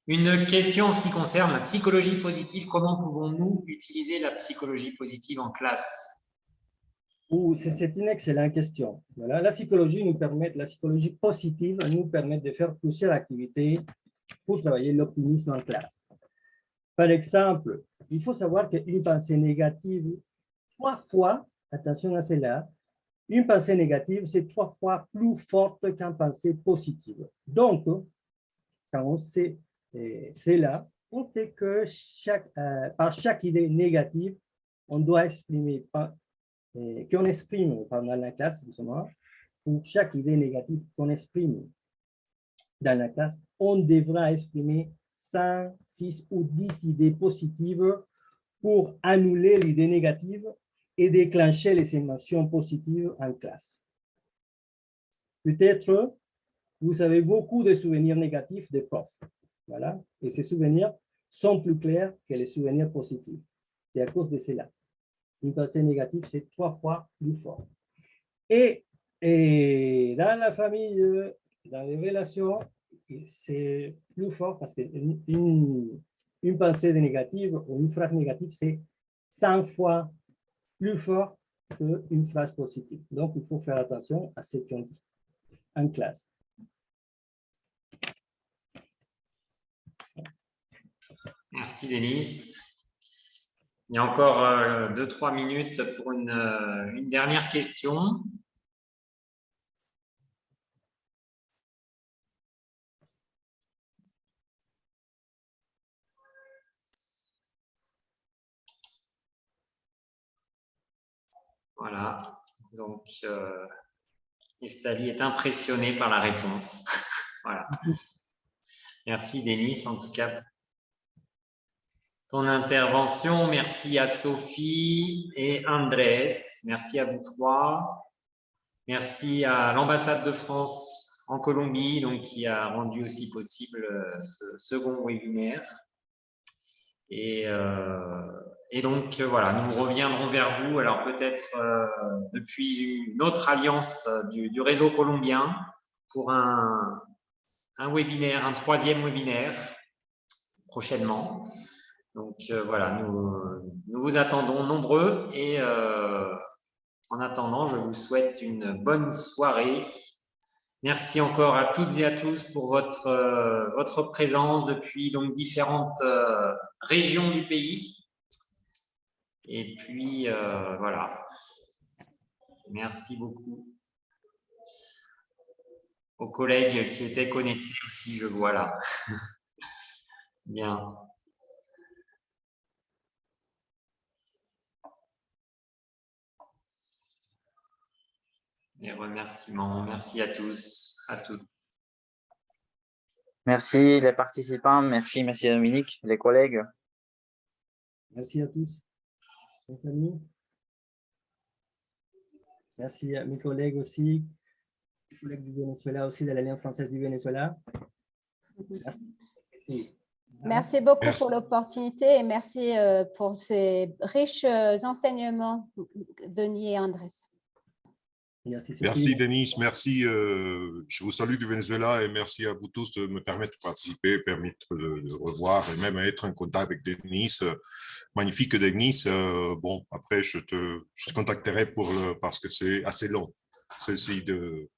Une question en ce qui concerne la psychologie positive. Comment pouvons-nous utiliser la psychologie positive en classe?
C'est une excellente question. Voilà, la psychologie positive nous permet de faire plusieurs activités pour travailler l'optimisme en classe. Par exemple, il faut savoir qu'une pensée négative, 3 fois, attention à cela, une pensée négative, c'est 3 fois plus forte qu'une pensée positive. Donc, quand on sait cela, on sait que par chaque idée négative, on doit exprimer, qu'on exprime pendant la classe, justement, pour chaque idée négative qu'on exprime dans la classe, on devra exprimer 5, 6 ou 10 idées positives pour annuler l'idée négative et déclencher les émotions positives en classe. Peut-être, vous avez beaucoup de souvenirs négatifs des profs. Voilà. Et ces souvenirs sont plus clairs que les souvenirs positifs. C'est à cause de cela. Une pensée négative, c'est 3 fois plus fort. Et dans la famille, dans les relations, c'est plus fort parce qu'une pensée négative ou une phrase négative, c'est 100 fois plus fort qu'une phrase positive. Donc, il faut faire attention à ce qu'on dit en classe.
Merci, Denis. Il y a encore 2-3 minutes pour une dernière question. Voilà, donc Estali est impressionnée par la réponse. Voilà. Merci Denis, en tout cas, ton intervention. Merci à Sophie et Andrés. Merci à vous trois. Merci à l'ambassade de France en Colombie, donc, qui a rendu aussi possible ce second webinaire. Et donc, voilà, nous reviendrons vers vous, alors peut-être depuis une autre alliance du réseau colombien pour un webinaire, un 3e webinaire prochainement. Donc, voilà, nous vous attendons nombreux et en attendant, je vous souhaite une bonne soirée. Merci encore à toutes et à tous pour votre présence depuis donc différentes régions du pays. Et puis, voilà. Merci beaucoup aux collègues qui étaient connectés aussi, je vois là. Bien. Les remerciements. Merci à tous, à toutes.
Merci les participants, merci Dominique, les collègues.
Merci à tous. Mes amis. Merci à mes collègues aussi, les collègues du Venezuela aussi, de l'Alliance française du Venezuela. Merci.
Merci beaucoup pour l'opportunité et merci pour ces riches enseignements, Denis et Andrés.
Merci Denis, merci. Je vous salue du Venezuela et merci à vous tous de me permettre de participer, permettre de revoir et même être en contact avec Denis. Magnifique Denis. Bon, après, je te contacterai parce que c'est assez long. Ceci de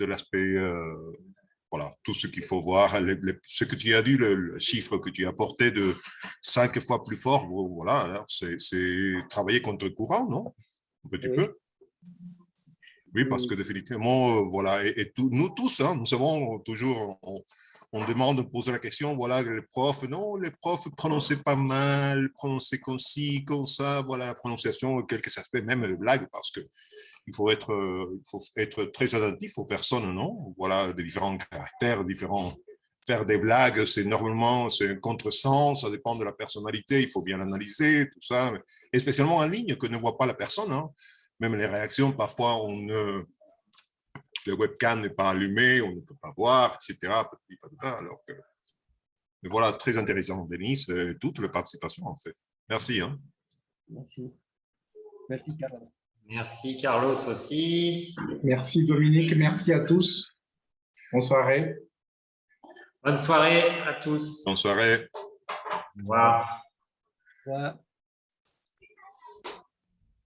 l'aspect, voilà, tout ce qu'il faut voir. Ce que tu as dit, le chiffre que tu as porté de 5 fois plus fort, voilà, alors c'est travailler contre le courant, non? Un petit peu. Oui, parce que définitivement, voilà, et nous tous, hein, nous savons toujours, on demande de poser la question, voilà, les profs, non, les profs prononçaient pas mal, prononçaient comme ci, comme ça, voilà, la prononciation, quelques aspects, même les blagues, parce que il faut être très attentif aux personnes, non? Voilà, des différents caractères, faire des blagues, c'est normalement, c'est un contresens, ça dépend de la personnalité, il faut bien l'analyser, tout ça, et spécialement en ligne, que ne voit pas la personne, hein. Même les réactions, parfois, le webcam n'est pas allumé, on ne peut pas voir, etc. Alors que, mais voilà, très intéressant, Denis, toute la participation, en fait. Merci. Hein.
Merci. Merci, Carlos.
Merci, Carlos, aussi.
Merci, Dominique. Merci à tous. Bonne soirée.
Bonne soirée à tous.
Bonne soirée.
Au revoir.
Au revoir.